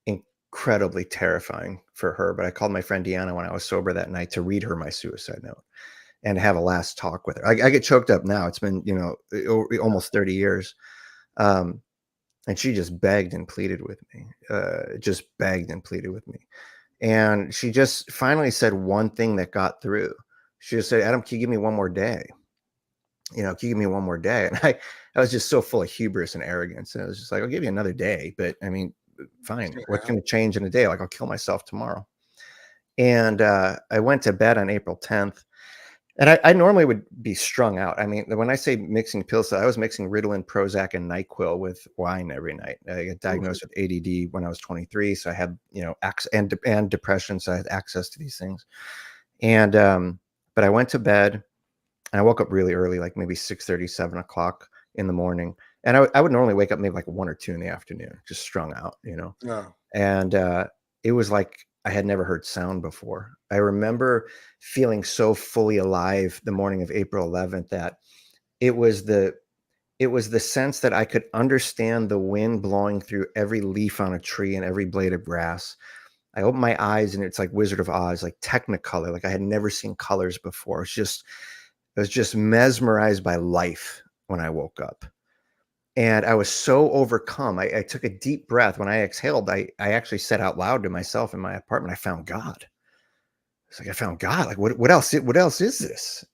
incredibly terrifying for her. But I called my friend Deanna when I was sober that night to read her my suicide note and have a last talk with her. I get choked up now. It's been, almost 30 years. And she just begged and pleaded with me, And she just finally said one thing that got through. She just said, Adam, can you give me one more day? Can you give me one more day? And I was just so full of hubris and arrogance. And I was just like, I'll give you another day, but I mean, fine. What's going to change in a day? Like, I'll kill myself tomorrow. And I went to bed on April 10th. And I normally would be strung out. I mean, when I say mixing pills, I was mixing Ritalin, Prozac, and NyQuil with wine every night. I got diagnosed with ADD when I was 23. So I had, and depression. So I had access to these things. And, but I went to bed and I woke up really early, like maybe 6:30, 7 o'clock in the morning. And I would normally wake up maybe like 1 or 2 in the afternoon, just strung out, And it was like I had never heard sound before. I remember feeling so fully alive the morning of April 11th that it was the sense that I could understand the wind blowing through every leaf on a tree and every blade of grass. I opened my eyes and it's like Wizard of Oz, like Technicolor, like I had never seen colors before. I was just mesmerized by life when I woke up. And I was so overcome. I took a deep breath. When I exhaled, I actually said out loud to myself in my apartment, I found God. It's like, I found God. Like, what else? What else is this?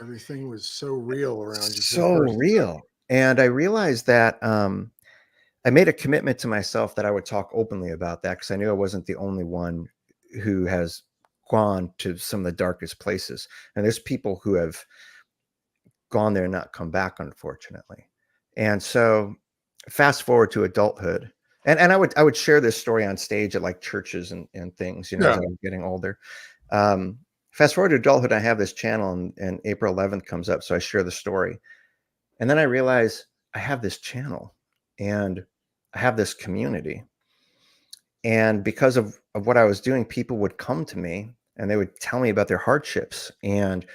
Everything was so real around you. So real. And I realized that I made a commitment to myself that I would talk openly about that because I knew I wasn't the only one who has gone to some of the darkest places. And there's people who have gone there and not come back, unfortunately. And so fast forward to adulthood. And I would share this story on stage at like churches and things, as I'm getting older. Fast forward to adulthood, I have this channel and April 11th comes up. So I share the story. And then I realize I have this channel and I have this community. And because of what I was doing, people would come to me and they would tell me about their hardships. And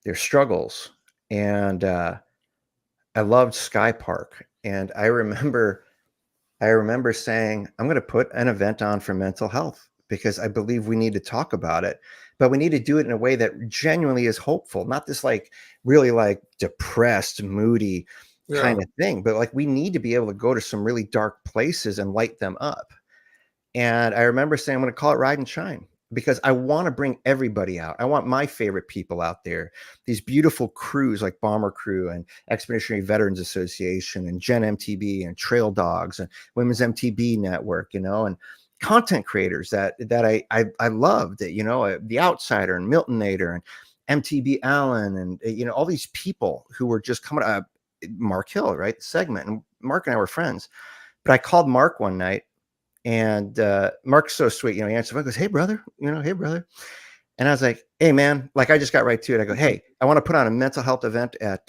their struggles. And I loved Skypark. And I remember saying, I'm going to put an event on for mental health because I believe we need to talk about it, but we need to do it in a way that genuinely is hopeful, not this like really like depressed, moody kind of thing, but like we need to be able to go to some really dark places and light them up. And I remember saying, I'm going to call it Ride and Shine because I want to bring everybody out. I want my favorite people out there, these beautiful crews like Bomber Crew and Expeditionary Veterans Association and Gen MTB and Trail Dogs and Women's MTB Network, you know, and content creators that I loved, you know, The Outsider and Miltonator and MTB Allen and, you know, all these people who were just coming up, Mark Hill, right? The segment. And Mark and I were friends, but I called Mark one night. And Mark's so sweet, you know, he answered the phone, goes, hey, brother, you know, hey, brother. And I was like, hey, man, like I just got right to it. I go, hey, I want to put on a mental health event at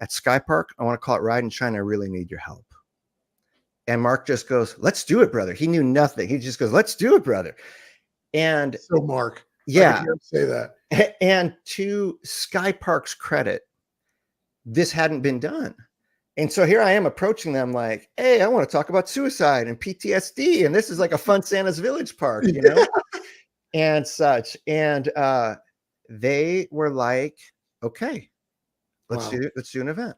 Skypark. I want to call it Ride and Shine. I really need your help. And Mark just goes, let's do it, brother. He knew nothing. He just goes, let's do it, brother. And so Mark, yeah, I can say that. And to Skypark's credit, this hadn't been done. And so here I am approaching them like, hey, I want to talk about suicide and PTSD. And this is like a fun Santa's Village Park, you know, and such. And they were like, okay, let's do an event.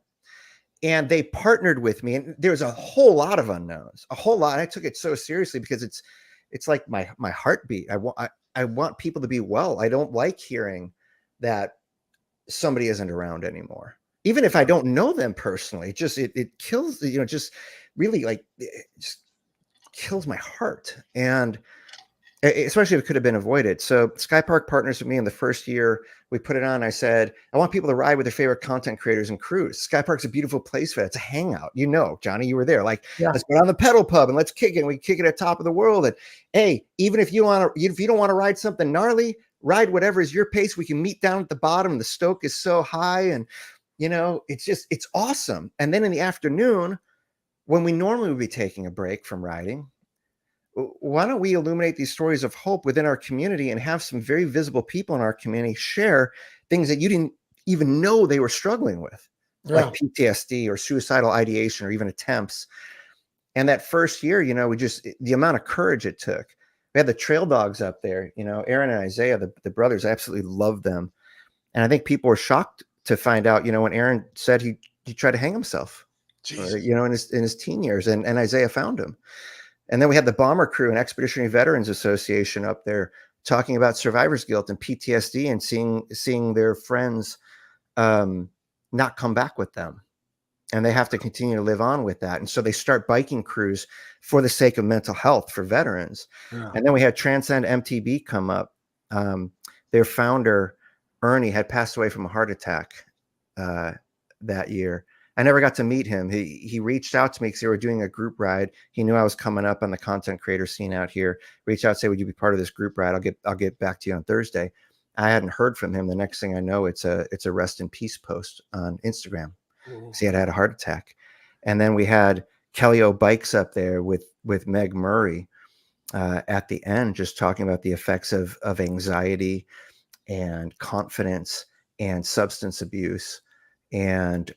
And they partnered with me. And there's a whole lot of unknowns, a whole lot. I took it so seriously because it's like my heartbeat. I want people to be well. I don't like hearing that somebody isn't around anymore. Even if I don't know them personally, just it kills, you know, just really like it just kills my heart. And especially if it could have been avoided. So Skypark partners with me in the first year we put it on. I said, I want people to ride with their favorite content creators and crews. Skypark's a beautiful place for that. It's a hangout. You know, Johnny, you were there. Like, let's go down the pedal pub and let's kick it. And we kick it at top of the world. And hey, even if you don't want to ride something gnarly, ride whatever is your pace. We can meet down at the bottom. The stoke is so high and you know, it's awesome. And then in the afternoon, when we normally would be taking a break from riding, why don't we illuminate these stories of hope within our community and have some very visible people in our community share things that you didn't even know they were struggling with, like PTSD or suicidal ideation or even attempts. And that first year, you know, the amount of courage it took. We had the Trail Dogs up there, you know, Aaron and Isaiah, the brothers, I absolutely loved them. And I think people were shocked to find out, you know, when Aaron said he tried to hang himself, you know, in his teen years, and Isaiah found him. And then we had the Bomber Crew and Expeditionary Veterans Association up there talking about survivor's guilt and PTSD and seeing their friends not come back with them. And they have to continue to live on with that. And so they start biking crews for the sake of mental health for veterans. Yeah. And then we had Transcend MTB come up. Their founder, Ernie, had passed away from a heart attack that year. I never got to meet him. He reached out to me because they were doing a group ride. He knew I was coming up on the content creator scene out here. Reached out, say, would you be part of this group ride? I'll get back to you on Thursday. I hadn't heard from him. The next thing I know, it's a rest in peace post on Instagram. Because he had a heart attack. And then we had Kelly O Bikes up there with Meg Murray at the end, just talking about the effects of anxiety and confidence and substance abuse and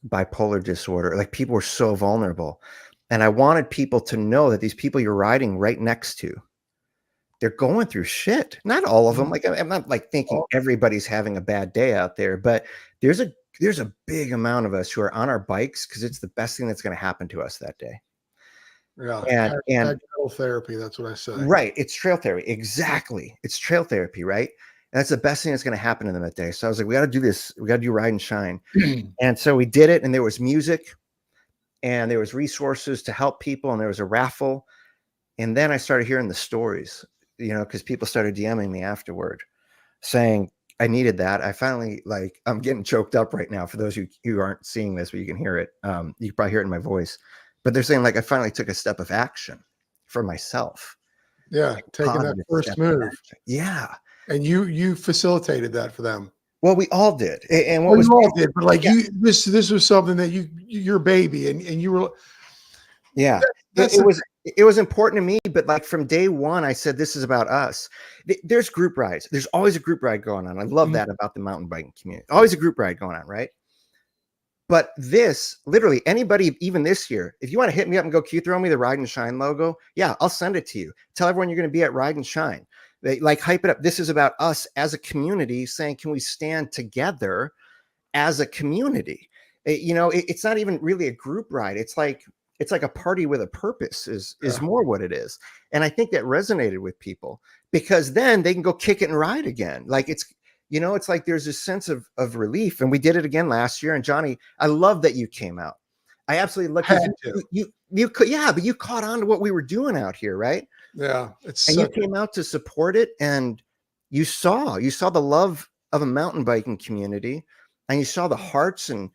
bipolar disorder. Like, people were so vulnerable. And I wanted people to know that these people you're riding right next to, they're going through shit. Not all of them. Like, I'm not like thinking everybody's having a bad day out there, but there's a big amount of us who are on our bikes because it's the best thing that's going to happen to us that day. Yeah. And trail therapy. That's what I say. Right. It's trail therapy. Exactly. It's trail therapy. Right. And that's the best thing that's going to happen to them that day. So I was like, we got to do this. We got to do Ride and Shine. And so we did it. And there was music and there was resources to help people. And there was a raffle. And then I started hearing the stories, you know, because people started DMing me afterward saying, I needed that. I finally, like, I'm getting choked up right now for those who aren't seeing this, but you can hear it. You can probably hear it in my voice, but they're saying, like, I finally took a step of action for myself. Yeah. Like, taking that first move. Yeah. And you facilitated that for them. Well, we all did. And what well, was you all did, but like this was something that your baby and you were. Yeah. That's it was it was important to me, but like from day one, I said, this is about us. There's group rides. There's always a group ride going on. I love that about the mountain biking community. Always a group ride going on, right? But this, literally anybody, even this year, if you want to hit me up and go, can you throw me the Ride and Shine logo? Yeah, I'll send it to you. Tell everyone you're going to be at Ride and Shine. They like hype it up. This is about us as a community saying, can we stand together as a community? It's not even really a group ride. It's like a party with a purpose is more what it is. And I think that resonated with people because then they can go kick it and ride again. Like it's like there's this sense of relief. And we did it again last year. And Johnny, I love that you came out. I absolutely love but you caught on to what we were doing out here, right? Yeah. You came out to support it, and you saw the love of a mountain biking community, and you saw the hearts and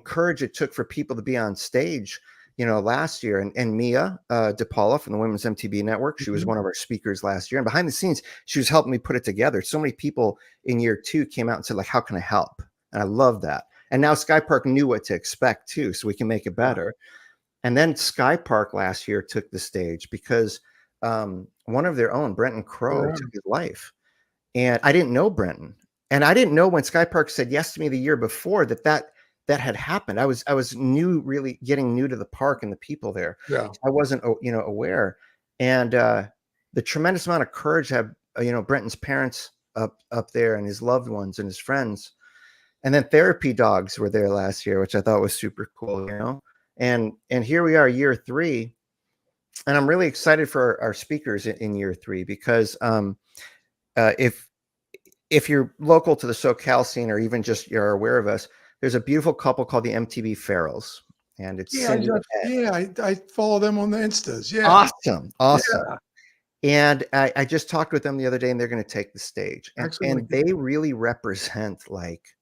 courage it took for people to be on stage, last year. And Mia DePaula from the Women's MTB Network, she was one of our speakers last year. And behind the scenes, she was helping me put it together. So many people in year 2 came out and said, like, how can I help? And I love that. And now Skypark knew what to expect too, so we can make it better. And then Skypark last year took the stage because one of their own, Brenton Crow, took his life. And I didn't know Brenton. And I didn't know when Skypark said yes to me the year before that had happened. I was really getting new to the park and the people there. Yeah. I wasn't, aware. And the tremendous amount of courage had, Brenton's parents up there and his loved ones and his friends. And then therapy dogs were there last year, which I thought was super cool, And here we are, year 3. And I'm really excited for our speakers in year 3 because if you're local to the SoCal scene or even just you're aware of us, there's a beautiful couple called the MTB Ferals. And it's I follow them on the Instas. Yeah. Awesome. Yeah. And I just talked with them the other day, and they're going to take the stage. And they really represent like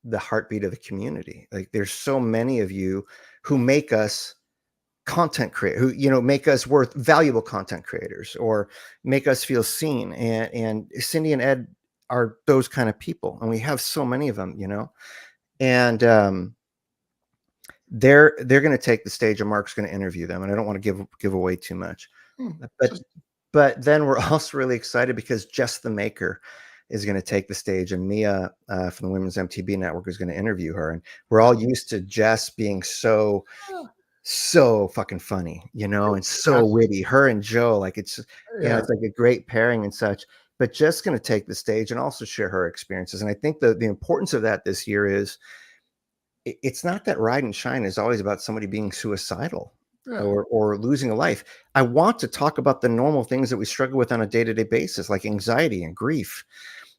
the heartbeat of the community. Like there's so many of you who make us content create, who make us valuable content creators or make us feel seen. And Cindy and Ed are those kind of people, and we have so many of them, and they're going to take the stage, and Mark's going to interview them. And I don't want to give away too much, but then we're also really excited because Jess the Maker is going to take the stage, and Mia from the Women's MTB Network is going to interview her. And we're all used to Jess being so fucking funny, and so witty. Her and Joe, like it's like a great pairing and such. But Jess going to take the stage and also share her experiences. And I think the importance of that this year is it's not that Ride and Shine is always about somebody being suicidal or losing a life. I want to talk about the normal things that we struggle with on a day-to-day basis, like anxiety and grief,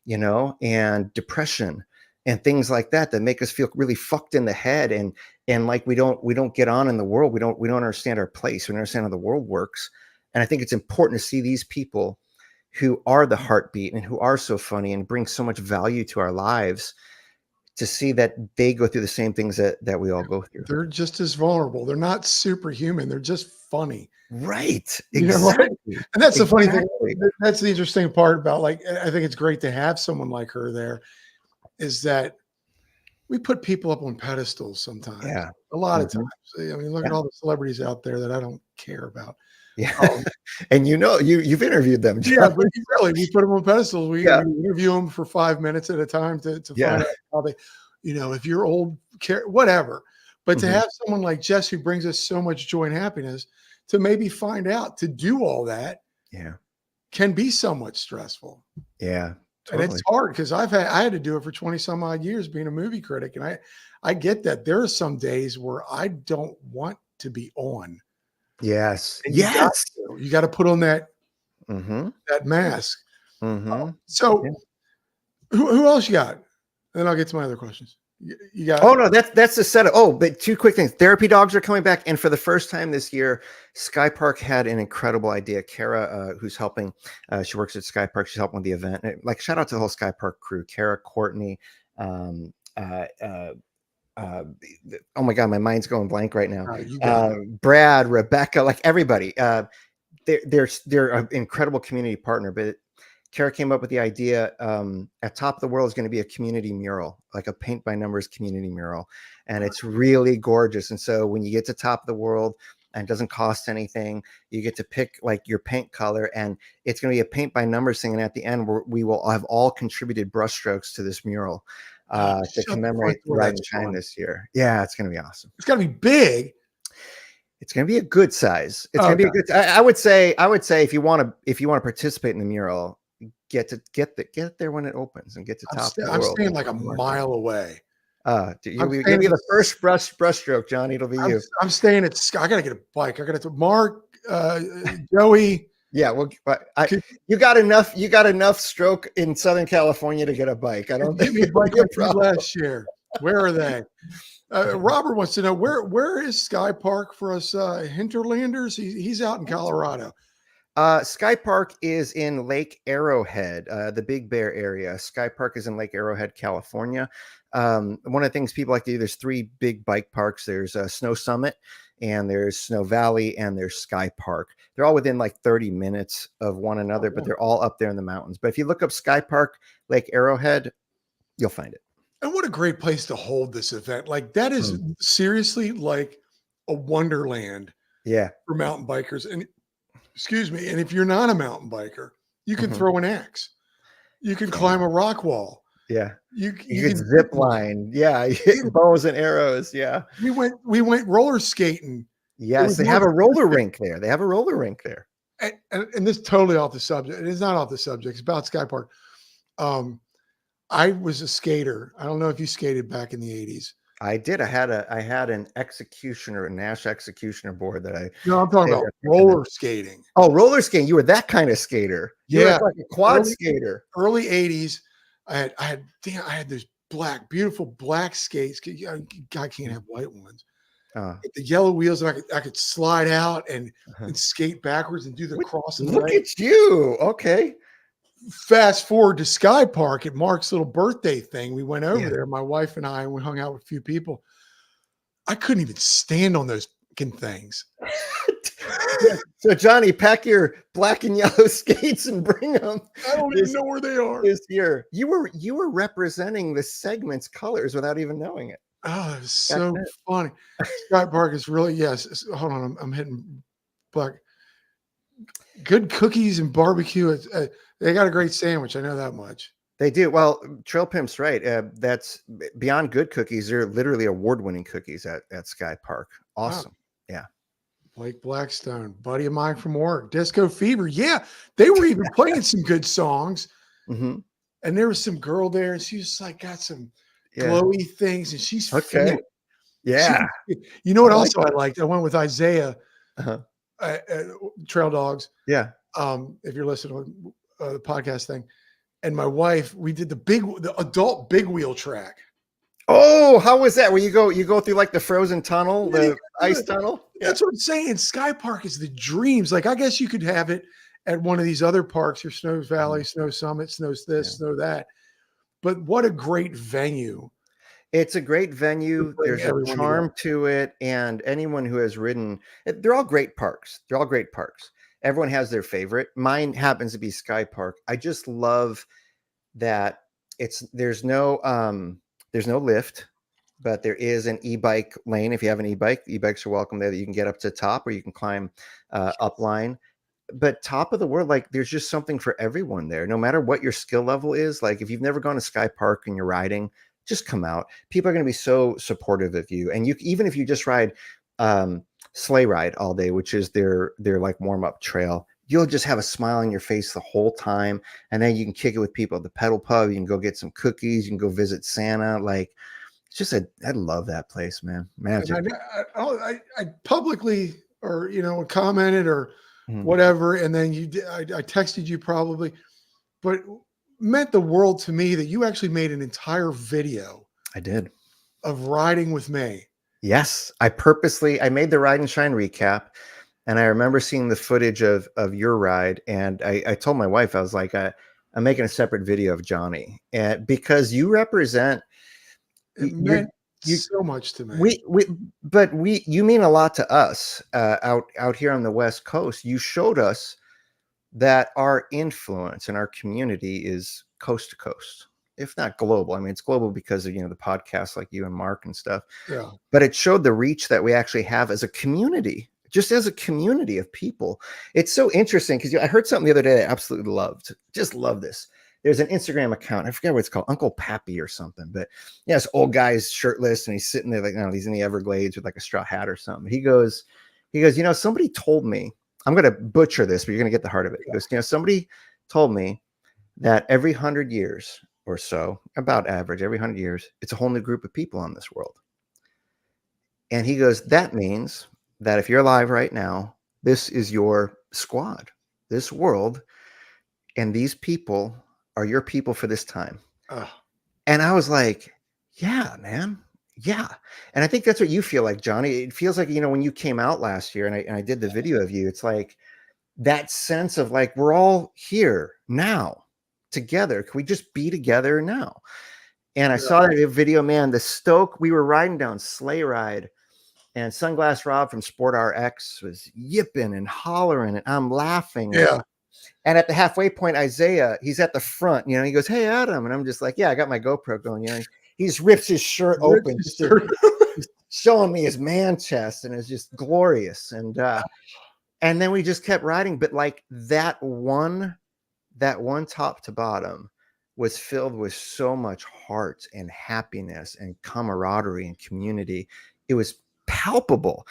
and depression and things like that make us feel really fucked in the head and like we don't get on in the world. We don't understand our place. We don't understand how the world works. And I think it's important to see these people who are the heartbeat and who are so funny and bring so much value to our lives, to see that they go through the same things that we all go through. They're just as vulnerable. They're not superhuman. They're just funny. Right. Exactly. And that's the funny thing. That's the interesting part about, like, I think it's great to have someone like her there, is that we put people up on pedestals sometimes. Yeah. A lot of times. I mean, look at all the celebrities out there that I don't care about. Yeah. And you've interviewed them. Yeah, but really, we put them on pedestals. We interview them for 5 minutes at a time to find out how they, if you're old, whatever. But to have someone like Jess who brings us so much joy and happiness, to maybe find out to do all that, can be somewhat stressful. Yeah. Totally. And it's hard because I had to do it for 20 some odd years being a movie critic. And I get that there are some days where I don't want to be on. Yes. And you got to put on that mask. So who else you got? And then I'll get to my other questions. You got. Oh no, that's the setup. Oh, but 2 quick things. Therapy dogs are coming back, and for the first time this year, Skypark had an incredible idea. Kara, who's helping, she works at Skypark. She's helping with the event. Like, shout out to the whole Skypark crew. Kara, Courtney, oh my God, my mind's going blank right now. Brad, Rebecca, like everybody. They're an incredible community partner. But Kara came up with the idea, at Top of the World is going to be a community mural, like a paint by numbers community mural. And it's really gorgeous. And so when you get to Top of the World, and it doesn't cost anything. You get to pick like your paint color, and it's going to be a paint by numbers thing. And at the end, we will have all contributed brushstrokes to this mural to commemorate Ride and Shine this year. Yeah, it's going to be awesome. It's got to be big. It's going to be a good size. It's going to be a good. I would say if you want to participate in the mural, get there when it opens and get to top. I'm staying like a mile away. You'll be the first brushstroke, Johnny. It'll be you. I'm staying at. I gotta get a bike. I gotta Mark, Joey. Yeah, well, you got enough stroke in Southern California to get a bike. I don't think me a bike last year. Where are they? Robert wants to know where is Skypark for us hinterlanders? He's out in Colorado. Skypark is in Lake Arrowhead, the Big Bear area. Skypark is in Lake Arrowhead, California. One of the things people like to do, there's 3 big bike parks. There's Snow Summit, and there's Snow Valley, and there's Skypark. They're all within like 30 minutes of one another, but they're all up there in the mountains. But if you look up Skypark, Lake Arrowhead, you'll find it. And what a great place to hold this event. Like that is seriously like a wonderland for mountain bikers. And excuse me. And if you're not a mountain biker, you can throw an axe. You can climb a rock wall. Yeah. You can zip line. Yeah. Bows and arrows. Yeah. We went roller skating. Yes. They have a roller rink there. And this is totally off the subject. It is not off the subject. It's about Skypark. I was a skater. I don't know if you skated back in the 80s. I did. I had an executioner, a Nash executioner board that I. No, I'm talking about roller skating. Oh, roller skating. You were that kind of skater. You were like a quad skater. Early 80s. I had those beautiful black skates. I can't have white ones. The yellow wheels, and I could slide out and skate backwards and do the cross. Look at you. Okay. Fast forward to Skypark at Mark's little birthday thing. We went over there, my wife and I, and we hung out with a few people. I couldn't even stand on those things. So Johnny, pack your black and yellow skates and bring them. I don't even know where they are. This year, you were representing the segment's colors without even knowing it. Oh, it was so funny. Skypark is really Hold on, I'm hitting black. Good cookies and barbecue. They got a great sandwich. I know that much. They do. Well, Trail Pimp's right. That's beyond good cookies. They're literally award-winning cookies at Skypark. Awesome. Wow. Yeah. Blake Blackstone, buddy of mine from work. Disco Fever. Yeah. They were even playing some good songs. And there was some girl there, and she was like got some glowy things, and she's okay. Yeah. You know what I liked? I went with Isaiah. Trail Dogs. Yeah. If you're listening to the podcast thing, and my wife, we did the adult big wheel track. Oh, how was that? Where you go through like the frozen tunnel, the ice tunnel? That's what I'm saying. Skypark is the dreams. Like I guess you could have it at one of these other parks, your Snow Valley, Snow Summit, Snow this, Snow that. But what a great venue. It's a great venue. There's a charm to it. And anyone who has ridden, they're all great parks. Everyone has their favorite. Mine happens to be Skypark. I just love that there's no lift, but there is an e-bike lane. If you have an e-bikes are welcome there, that you can get up to top, or you can climb up line. But top of the world, like there's just something for everyone there, no matter what your skill level is. Like if you've never gone to Skypark and you're riding, just come out. People are going to be so supportive of you. And even if you just ride sleigh ride all day, which is their like warm-up trail, you'll just have a smile on your face the whole time. And then you can kick it with people at the pedal pub. You can go get some cookies. You can go visit Santa. Like it's just I love that place, man. Magic. I publicly commented or whatever. And then I texted you probably, but meant the world to me that you actually made an entire video. I did. Of riding with me. Yes. I made the Ride and Shine recap, and I remember seeing the footage of your ride. And I told my wife, I was like, I'm making a separate video of Johnny, and because you represent, you so much to me. You mean a lot to us out here on the West Coast. You showed us that our influence and our community is coast to coast, if not global. I mean, it's global because of, the podcasts like you and Mark and stuff. Yeah. But it showed the reach that we actually have as a community just as a community of people. It's so interesting because I heard something the other day that I absolutely loved. Just love this. There's an Instagram account. I forget what it's called, Uncle Pappy or something. But yeah, this old guy's shirtless and he's sitting there like, he's in the Everglades with like a straw hat or something. He goes, somebody told me, I'm going to butcher this, but you're going to get the heart of it. He goes, somebody told me that every 100 years or so, about average, every 100 years, it's a whole new group of people on this world. And he goes, that means that if you're alive right now, this is your squad, this world, and these people are your people for this time. And I was like, yeah, man. Yeah. And I think that's what you feel like, Johnny. It feels like, when you came out last year and I did the video of you, it's like that sense of like, we're all here now together. Can we just be together now? And I saw that video, man, the stoke, we were riding down Sleigh Ride and Sunglass Rob from Sport RX was yipping and hollering and I'm laughing. Yeah. And at the halfway point, Isaiah, he's at the front, he goes, hey, Adam. And I'm just like, yeah, I got my GoPro going. He just rips his shirt open, just showing me his man chest. And it's just glorious. And then we just kept riding. But like that one top to bottom was filled with so much heart and happiness and camaraderie and community. It was palpable.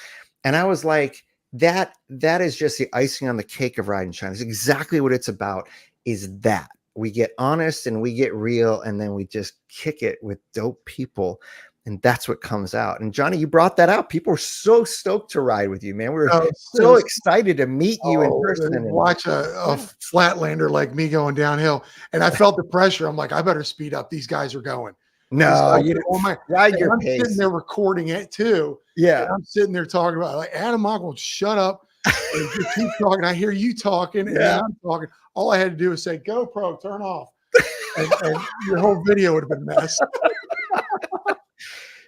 And I was like, that is just the icing on the cake of Ride and Shine. It's exactly what it's about, is that we get honest and we get real and then we just kick it with dope people. And that's what comes out. And Johnny, you brought that out. People were so stoked to ride with you, man. We were so excited to meet you in person. And watch a flatlander like me going downhill. And I felt the pressure. I'm like, I better speed up. These guys are going. No, you ride your pace. I'm sitting there recording it too. Yeah. And I'm sitting there talking about like, Adam Mock, shut up and just keep talking. I hear you talking and I'm talking. All I had to do was say, GoPro, turn off. And your whole video would have been a mess.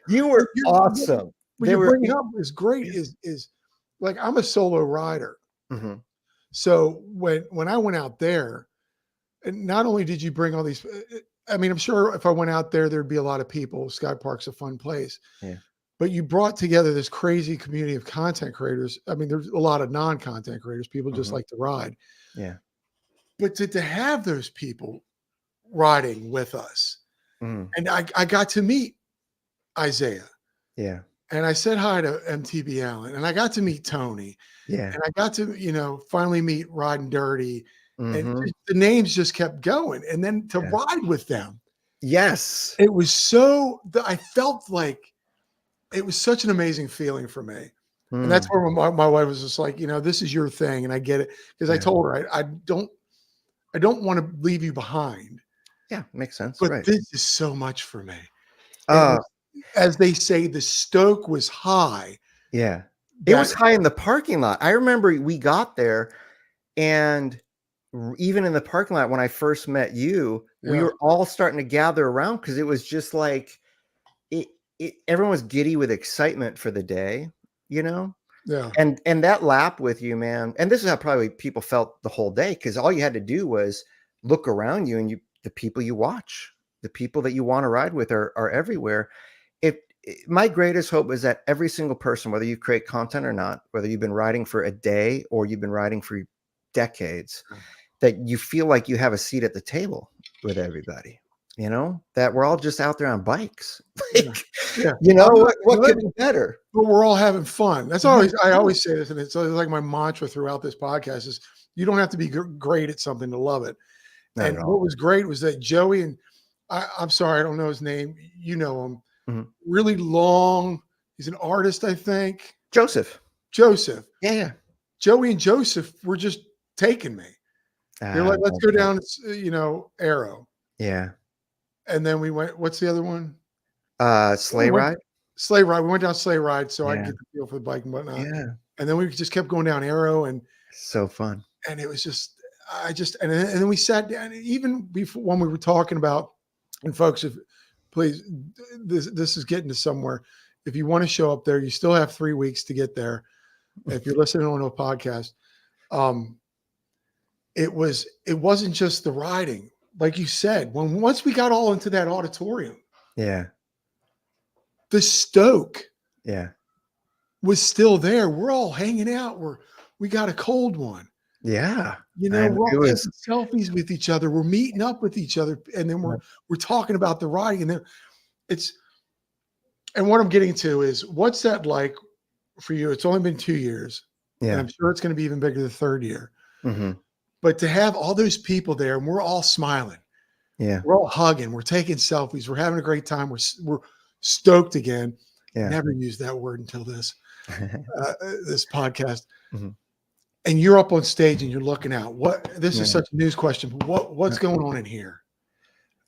You were awesome. What you're bringing up is great. Is like, I'm a solo rider. Mm-hmm. So when I went out there, and not only did you bring all these, I mean, I'm sure if I went out there, there'd be a lot of people. Skypark's a fun place. Yeah. But you brought together this crazy community of content creators. I mean, there's a lot of non-content creators. People just like to ride. Yeah. But to have those people riding with us. And I got to meet Isaiah. Yeah. And I said hi to MTB Allen. And I got to meet Tony. Yeah. And I got to, finally meet Riding Dirty. And the names just kept going. And then to ride with them. Yes. It was I felt like it was such an amazing feeling for me. And that's where my wife was just like, this is your thing. And I get it. Because I told her, I don't want to leave you behind. Yeah, makes sense. But this is so much for me. As they say, the stoke was high. Yeah. It was high in the parking lot. I remember we got there and even in the parking lot when I first met you, we were all starting to gather around because it was just like everyone was giddy with excitement for the day, Yeah. And that lap with you, man. And this is how probably people felt the whole day because all you had to do was look around you and the people you watch, the people that you want to ride with are everywhere. My greatest hope is that every single person, whether you create content or not, whether you've been riding for a day or you've been riding for decades, that you feel like you have a seat at the table with everybody, that we're all just out there on bikes. What could be better? But we're all having fun. That's always, I always say this, and it's like my mantra throughout this podcast is you don't have to be great at something to love it. And what was great was that Joey and I'm sorry, I don't know his name. You know him. Really long. He's an artist, I think. Joseph. Yeah. Joey and Joseph were just taking me. They're like, let's go down, Arrow. Yeah. And then we went, what's the other one? Sleigh Ride. Sleigh Ride. We went down Sleigh Ride so I could get the feel for the bike and whatnot. Yeah. And then we just kept going down Arrow and so fun. And it was just, and then we sat down, even before when we were talking about, and folks, if please, this is getting to somewhere. If you want to show up there, you still have 3 weeks to get there. If you're listening on a podcast, it wasn't just the riding, like you said. Once we got all into that auditorium, the stoke, was still there. We're all hanging out. We got a cold one. Yeah. You know, And we're it all was, taking selfies with each other. We're meeting up with each other, and then we're talking about the riding. And then it's and what I'm getting to is what's that like for you? It's only been 2 years, and yeah. I'm sure it's going to be even bigger the third year. Hmm. But to have all those people there, and we're all smiling, Yeah. we're all hugging, we're taking selfies, we're having a great time, we're stoked again. Yeah. Never used that word until this podcast. Mhm. And you're up on stage and you're looking out. This Yeah. is such a news question. What's going on in here?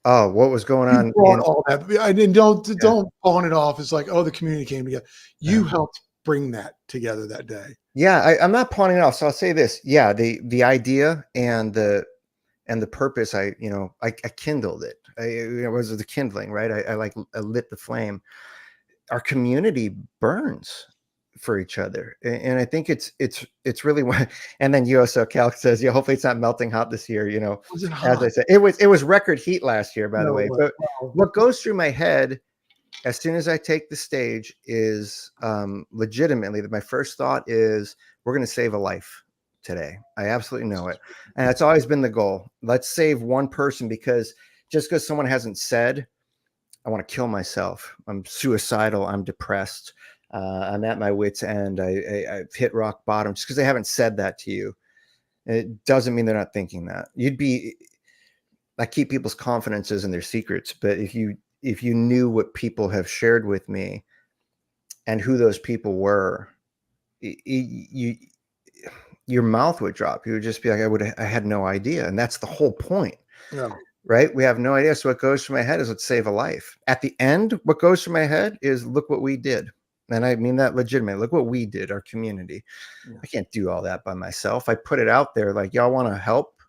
Oh, what was going You on brought in, all that. I didn't don't yeah. don't pawn it off. It's like, oh, the community came together. Yeah. You helped bring that together that day. Yeah, I'm not pawning it off. So I'll say this. Yeah, the idea and the purpose, I kindled it. It was the kindling, right? I lit the flame. Our community burns for each other, and I think it's really what. And then USO Calc says, yeah, hopefully it's not melting hot this year. Was it As I hot? said, it was record heat last year, by the No way. way. But Wow. what goes through my head as soon as I take the stage is legitimately that my first thought is we're going to save a life today. I absolutely know it. And that's always been the goal. Let's save one person, because just because someone hasn't said, I want to kill myself, I'm suicidal, I'm depressed, I'm at my wit's end, I've hit rock bottom, just because they haven't said that to you, it doesn't mean they're not thinking that. I keep people's confidences and their secrets, but if you knew what people have shared with me and who those people were, your mouth would drop. You would just be like, I had no idea. And that's the whole point, Yeah. right? We have no idea. So what goes through my head is, let's save a life. At the end, what goes through my head is, look what we did. And I mean that legitimately. Look what we did, our community. Yeah. I can't do all that by myself. I put it out there like, y'all want to help?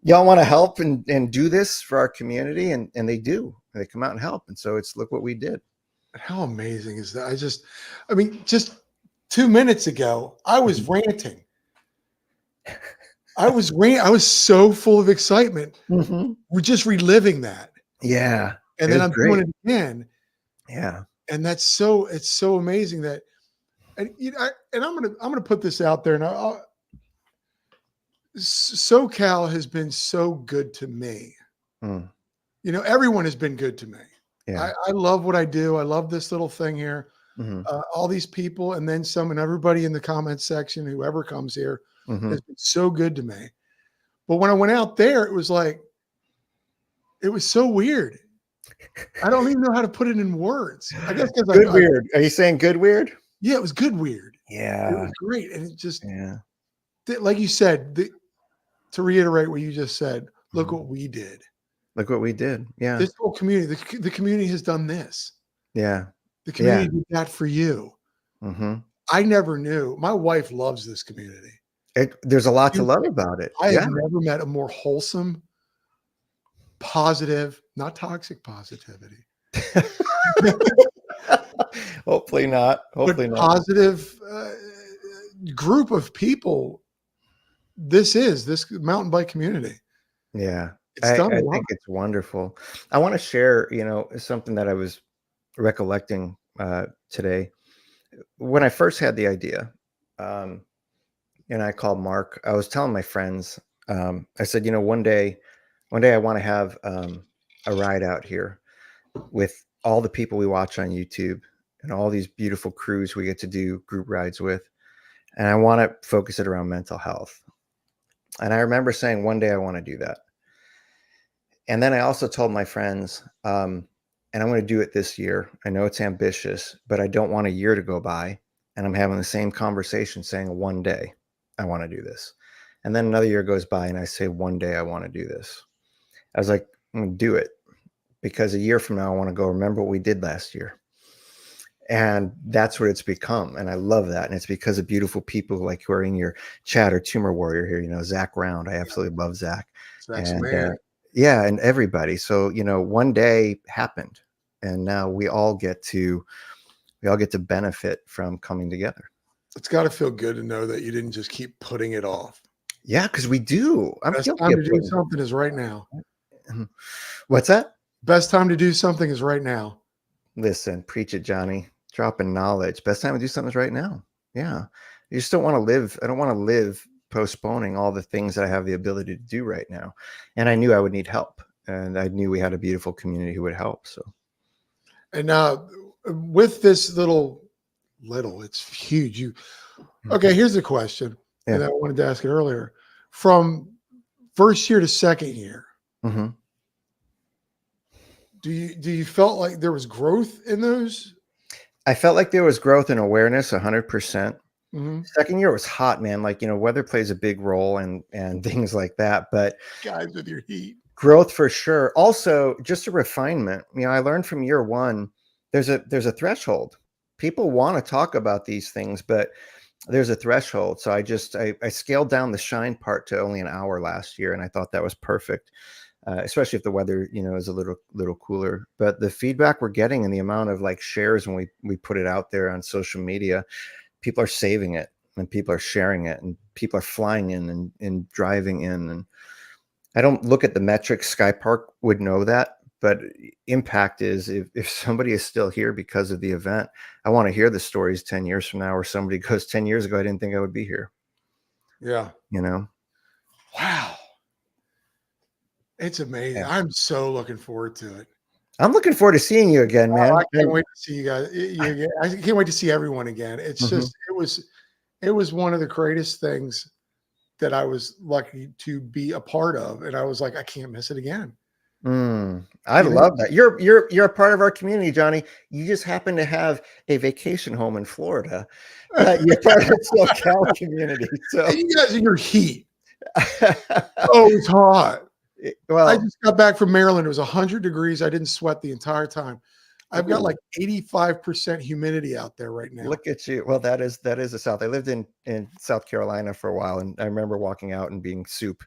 Y'all want to help and do this for our community? And they do. They come out and help. And so it's, look what we did. How amazing is that? I mean, just 2 minutes ago, I was ranting. I was so full of excitement. Mm-hmm. We're just reliving that. Yeah. And then I'm doing it again. Yeah. And it's so amazing that, and I'm gonna put this out there. And SoCal has been so good to me. Mm. Everyone has been good to me. Yeah. I love what I do. I love this little thing here. Mm-hmm. All these people, and then some, and everybody in the comments section, whoever comes here, Mm-hmm. has been so good to me. But when I went out there, it was so weird. I don't even know how to put it in words. I guess because Good weird. Are you saying good weird? Yeah, it was good weird. Yeah. It was great. And it just, Yeah. like you said, to reiterate what you just said, look Mhm. what we did. Look what we did. Yeah. This whole community, the community has done this. Yeah. The community did that for you. Mm-hmm. I never knew. My wife loves this community. There's a lot to love about it. I have never met a more wholesome, positive, not toxic positivity. Hopefully not. Hopefully but not. Positive group of people. This mountain bike community. Yeah. It's done I a lot. think it's wonderful. I want to share, something that I was recollecting today. When I first had the idea, and I called Mark, I was telling my friends, I said, one day I want to have a ride out here with all the people we watch on YouTube and all these beautiful crews we get to do group rides with. And I want to focus it around mental health. And I remember saying, one day I want to do that. And then I also told my friends, and I'm going to do it this year. I know it's ambitious, but I don't want a year to go by. And I'm having the same conversation saying, one day I want to do this. And then another year goes by and I say, one day I want to do this. I was like, I'm going to do it, because a year from now, I want to go, remember what we did last year. And that's what it's become. And I love that. And it's because of beautiful people like who are in your chat, or Tumor Warrior here, Zach Round. I absolutely love Zach. Zach's And man. yeah, and everybody. So, one day happened, and now we all get to benefit from coming together. It's got to feel good to know that you didn't just keep putting it off. Yeah, because we do. Best time to do something is right now. What's that? Best time to do something is right now. Listen, preach it, Johnny. dropping knowledge. Best time to do something is right now. Yeah. You just don't want to live. I don't want to live postponing all the things that I have the ability to do right now. And I knew I would need help. And I knew we had a beautiful community who would help. So, And with this it's huge. Okay, here's the question. yeah. And I wanted to ask it earlier. From first year to second year, Mm-hmm. do you felt like there was growth in those? I felt like there was growth and awareness 100%. Mm-hmm. Second year was hot, man. Like, weather plays a big role and things like that. But Guys with your heat. growth for sure. Also, just a refinement. I learned from year one, there's a threshold. People want to talk about these things, but there's a threshold. So I scaled down the shine part to only an hour last year, and I thought that was perfect. Especially if the weather, is a little cooler. But the feedback we're getting and the amount of like shares when we put it out there on social media, people are saving it and people are sharing it and people are flying in and driving in. And I don't look at the metrics. Skypark would know that, but impact is if somebody is still here because of the event, I want to hear the stories 10 years from now, where somebody goes, 10 years ago, I didn't think I would be here. Yeah. Wow. It's amazing. Yeah. I'm so looking forward to it. I'm looking forward to seeing you again, man. I can't wait to see you guys. I can't wait to see everyone again. It's just, it was one of the greatest things that I was lucky to be a part of. And I was like, I can't miss it again. I love that. You're a part of our community, Johnny. You just happen to have a vacation home in Florida. You're part of the SoCal community. So and you guys in your heat. Oh, it's hot. Well, I just got back from Maryland. It was 100 degrees. I didn't sweat the entire time. I've got like 85% humidity out there right now. Look at you. Well, that is the South. I lived in South Carolina for a while, and I remember walking out and being soup.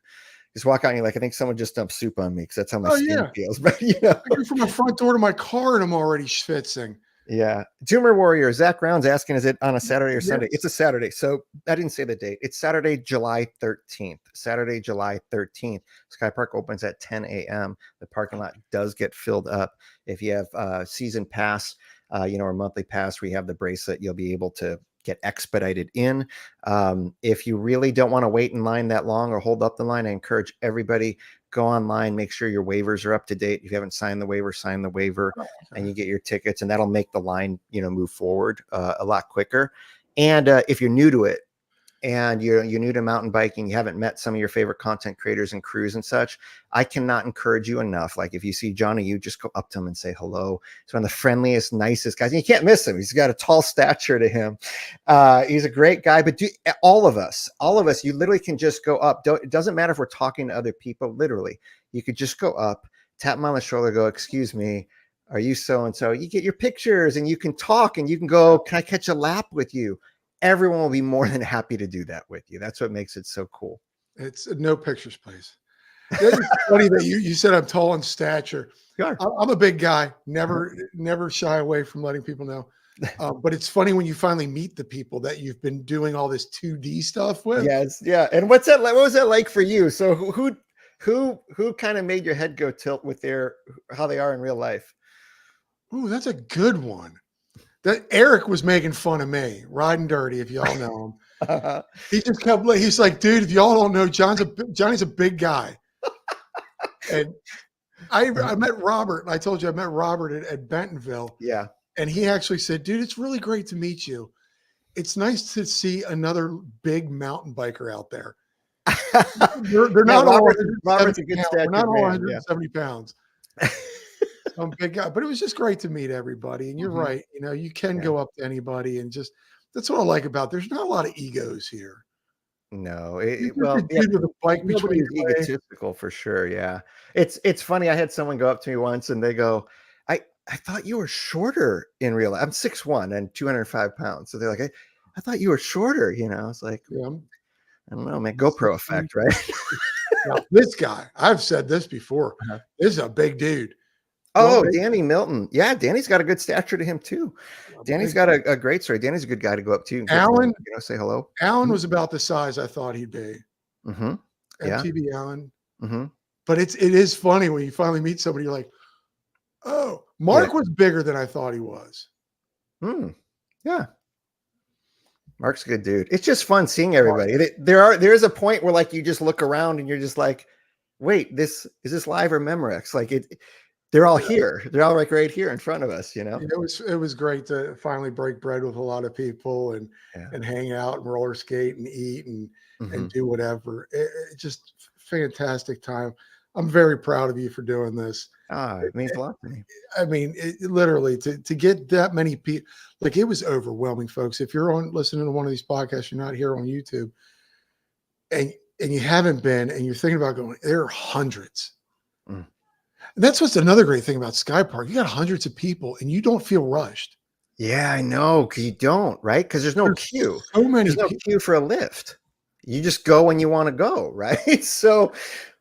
Just walk out and you're like, I think someone just dumped soup on me, because that's how my skin feels. But I go from my front door to my car and I'm already schwitzing. Yeah. Tumor Warrior, Zach Brown's asking, is it on a Saturday or Sunday? Yes. It's a Saturday. So I didn't say the date. It's Saturday, July 13th. Saturday, July 13th. Skypark opens at 10 a.m. The parking lot does get filled up. If you have season pass, or monthly pass, we have the bracelet. You'll be able to get expedited in. If you really don't want to wait in line that long or hold up the line, I encourage everybody, go online, make sure your waivers are up to date. If you haven't signed the waiver, sign the waiver, and you get your tickets, and that'll make the line, move forward a lot quicker. And if you're new to it, and you're new to mountain biking, you haven't met some of your favorite content creators and crews and such, I cannot encourage you enough. Like, if you see Johnny, you just go up to him and say hello. He's one of the friendliest, nicest guys. And you can't miss him. He's got a tall stature to him. He's a great guy. But all of us, you literally can just go up. It doesn't matter if we're talking to other people. Literally, you could just go up, tap him on the shoulder, go, excuse me, are you so-and-so? You get your pictures and you can talk, and you can go, can I catch a lap with you? Everyone will be more than happy to do that with you. That's what makes it so cool. It's no pictures, please. It's funny that you said I'm tall in stature. Sure. I'm a big guy. Never shy away from letting people know. But it's funny when you finally meet the people that you've been doing all this 2D stuff with. Yes, yeah. And what's that like? What was that like for you? So who kind of made your head go tilt with how they are in real life? Ooh, that's a good one. That Eric was making fun of me, riding dirty, if y'all know him. He just kept, he's like, dude, if y'all don't know, Johnny's a big guy. And I met Robert, and I told you I met Robert at Bentonville. Yeah. And he actually said, dude, it's really great to meet you. It's nice to see another big mountain biker out there. They're not Robert's a good stature. We're not all 170 pounds. I'm a big guy, but it was just great to meet everybody. And you're right. You can go up to anybody, and just, that's what I like about, there's not a lot of egos here. No, with a bike between egotistical for sure. Yeah. It's funny. I had someone go up to me once and they go, I thought you were shorter in real life. I'm 6'1" and 205 pounds. So they're like, I thought you were shorter, I was like, I don't know, man, GoPro effect, right? Now, this guy, I've said this before. This is a big dude. Oh, Danny Milton. Yeah, Danny's got a good stature to him too. Danny's got a great story. Danny's a good guy to go up to. Alan, say hello. Alan was about the size I thought he'd be. MTB Alan. But it is funny when you finally meet somebody, you're like, oh, Mark was bigger than I thought he was. Yeah. Mark's a good dude. It's just fun seeing everybody. There is a point where like you just look around and you're just like, wait, is this live or Memorex? Like they're all here. They're all like right here in front of us, you know? It was great to finally break bread with a lot of people Yeah. and hang out and roller skate and eat and do whatever. It just fantastic time. I'm very proud of you for doing this. It means a lot to me. I mean, literally to get that many people, like it was overwhelming, folks. If you're on listening to one of these podcasts, you're not here on YouTube, and you haven't been, and you're thinking about going, there are hundreds. And that's what's another great thing about Skypark. You got hundreds of people, and you don't feel rushed. Yeah, I know, because you don't, right? Because there's no queue. So many There's no queue for a lift. You just go when you want to go, right? So,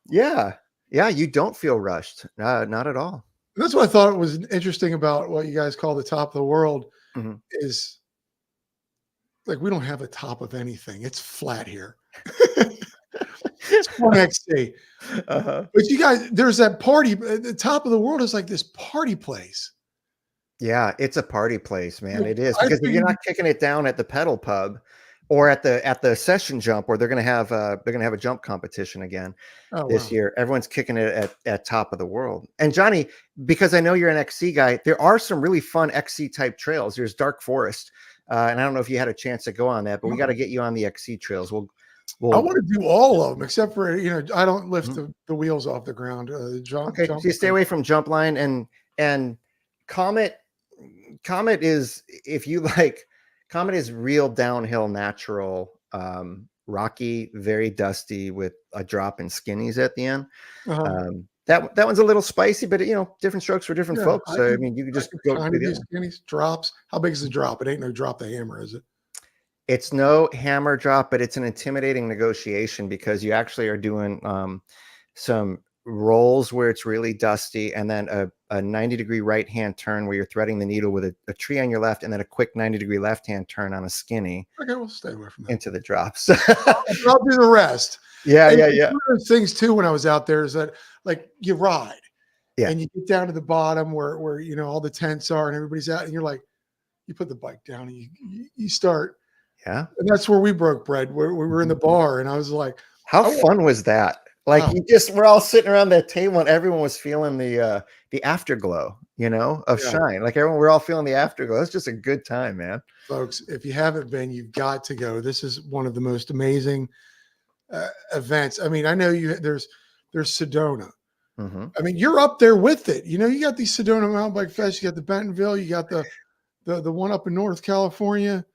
yeah, you don't feel rushed. Not at all. That's what I thought was interesting about what you guys call the top of the world is like we don't have a top of anything. It's flat here. It's XC. But you guys, there's that party. The top of the world is like this party place. Yeah, it's a party place, man. Like, it is, because if you're not kicking it down at the pedal pub or at the session jump, where they're gonna have a jump competition again this year. Everyone's kicking it at top of the world. And Johnny, because I know you're an XC guy, there are some really fun XC type trails. There's Dark Forest, and I don't know if you had a chance to go on that, but we got to get you on the XC trails. I want to do all of them except for I don't lift the wheels off the ground. Jump. So you stay away from jump line and Comet is, if you like. Comet is real downhill, natural, rocky, very dusty with a drop in skinnies at the end. That one's a little spicy, but different strokes for different folks. So I mean, you can just go through the skinnies, drops. How big is the drop? It ain't no drop the hammer, is it? It's no hammer drop, but it's an intimidating negotiation because you actually are doing some rolls where it's really dusty, and then a 90-degree right-hand turn where you're threading the needle with a tree on your left, and then a quick 90-degree left-hand turn on a skinny. Okay, we'll stay away from that. Into the drops. I'll do the rest. Yeah. One of those things too, when I was out there, is that like you ride, and you get down to the bottom where all the tents are and everybody's out, and you're like, you put the bike down and you start. Yeah. And that's where we broke bread. We were in the bar, and I was like, how fun was that? Like we're all sitting around that table and everyone was feeling the afterglow, of Shine. Like we're all feeling the afterglow. It's just a good time, man. Folks, if you haven't been, you've got to go. This is one of the most amazing events. I mean, I know there's Sedona. I mean, you're up there with it. You got these Sedona Mountain Bike Fest. You got the Bentonville. You got the one up in North California,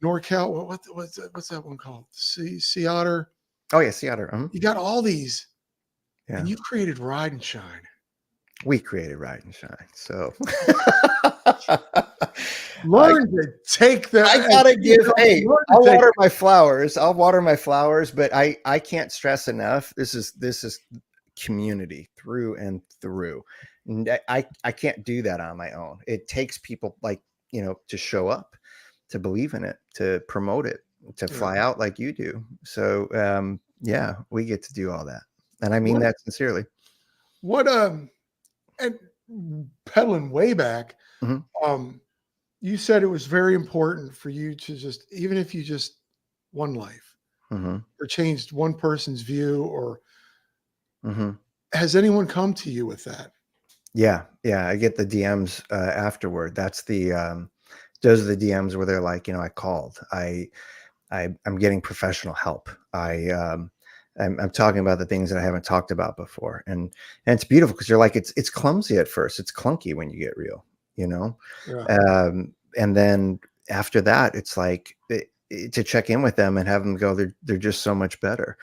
NorCal. What's that one called? Sea Otter. Oh yeah, Sea Otter. You got all these, and you created Ride and Shine. We created Ride and Shine, so learn to take that. I gotta give. Hey, I'll water my flowers. But I can't stress enough. This is community through and through. And I can't do that on my own. It takes people to show up, to believe in it, to promote it, to fly out like you do. So we get to do all that, and I mean that sincerely. What and pedaling way back, you said it was very important for you to just, even if you just one life or changed one person's view, or has anyone come to you with that? Yeah, I get the DMs afterward. That's those are the DMs where they're like, I called. I'm getting professional help. I'm talking about the things that I haven't talked about before, and it's beautiful because you're like, it's clumsy at first, it's clunky when you get real, and then after that, it's like to check in with them and have them go, they're just so much better,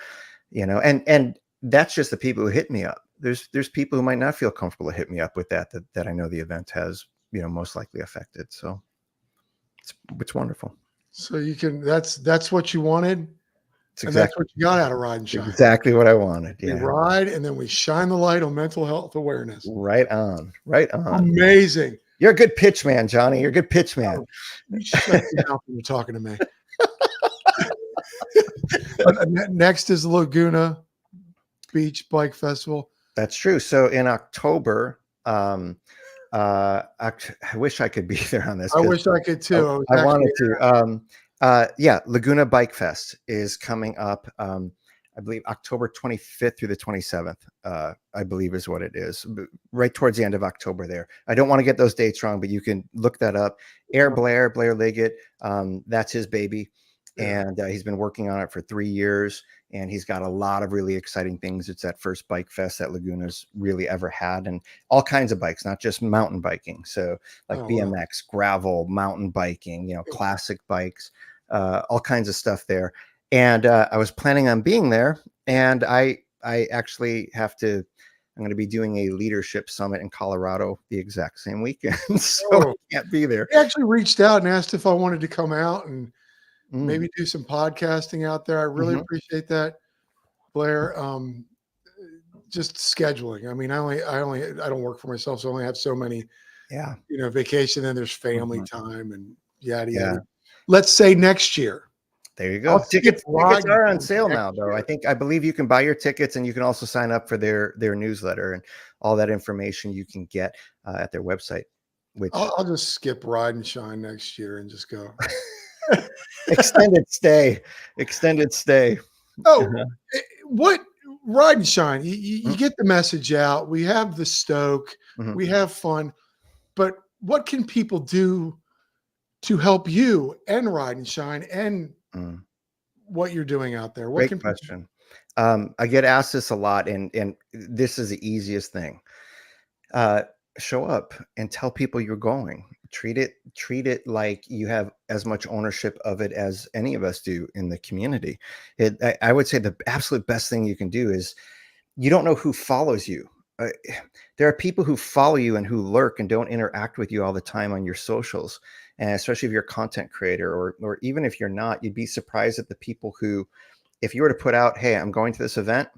and that's just the people who hit me up. There's people who might not feel comfortable to hit me up with that I know the event has most likely affected. So it's wonderful. So you can, that's what you wanted. And that's what you got out of Ride and Shine. Exactly what I wanted. Yeah. We ride, and then we shine the light on mental health awareness. Right on. Amazing. You're a good pitch man, Johnny. You're a good pitch man. Oh, you shut your mouth when you're talking to me. Next is Laguna Beach Bike Festival. That's true. So in October, I wish I could be there on this I because wish I could too. I was I actually, wanted to. Yeah, Laguna Bike Fest is coming up. I believe October 25th through the 27th. I believe is what it is. Right towards the end of October. There. I don't want to get those dates wrong, but you can look that up. Blair Liggett. That's his baby, yeah. and he's been working on it for 3 years. And he's got a lot of really exciting things. It's that first bike fest that Laguna's really ever had, and all kinds of bikes, not just mountain biking. So like Oh, wow. BMX, gravel, mountain biking, classic bikes, all kinds of stuff there. And I was planning on being there, and I actually have to. I'm going to be doing a leadership summit in Colorado the exact same weekend, so I can't be there. He actually reached out and asked if I wanted to come out and maybe do some podcasting out there. I really appreciate that, Blair. Just scheduling. I mean, I don't work for myself, so I only have so many, vacation, and there's family time and yada yada. Let's say next year. There you go. Tickets are on sale now, though. I believe you can buy your tickets, and you can also sign up for their newsletter, and all that information you can get at their website. Which I'll just skip Ride and Shine next year and just go extended stay. Oh, what Ride and Shine? You get the message out. We have the stoke. We have fun, but what can people do to help you and Ride and Shine and what you're doing out there? What Great question. I get asked this a lot, and this is the easiest thing. Show up and tell people you're going. Treat it like you have as much ownership of it as any of us do in the community. I would say the absolute best thing you can do is, you don't know who follows you. There are people who follow you and who lurk and don't interact with you all the time on your socials. And especially if you're a content creator, or even if you're not, you'd be surprised at the people who, if you were to put out, hey, I'm going to this event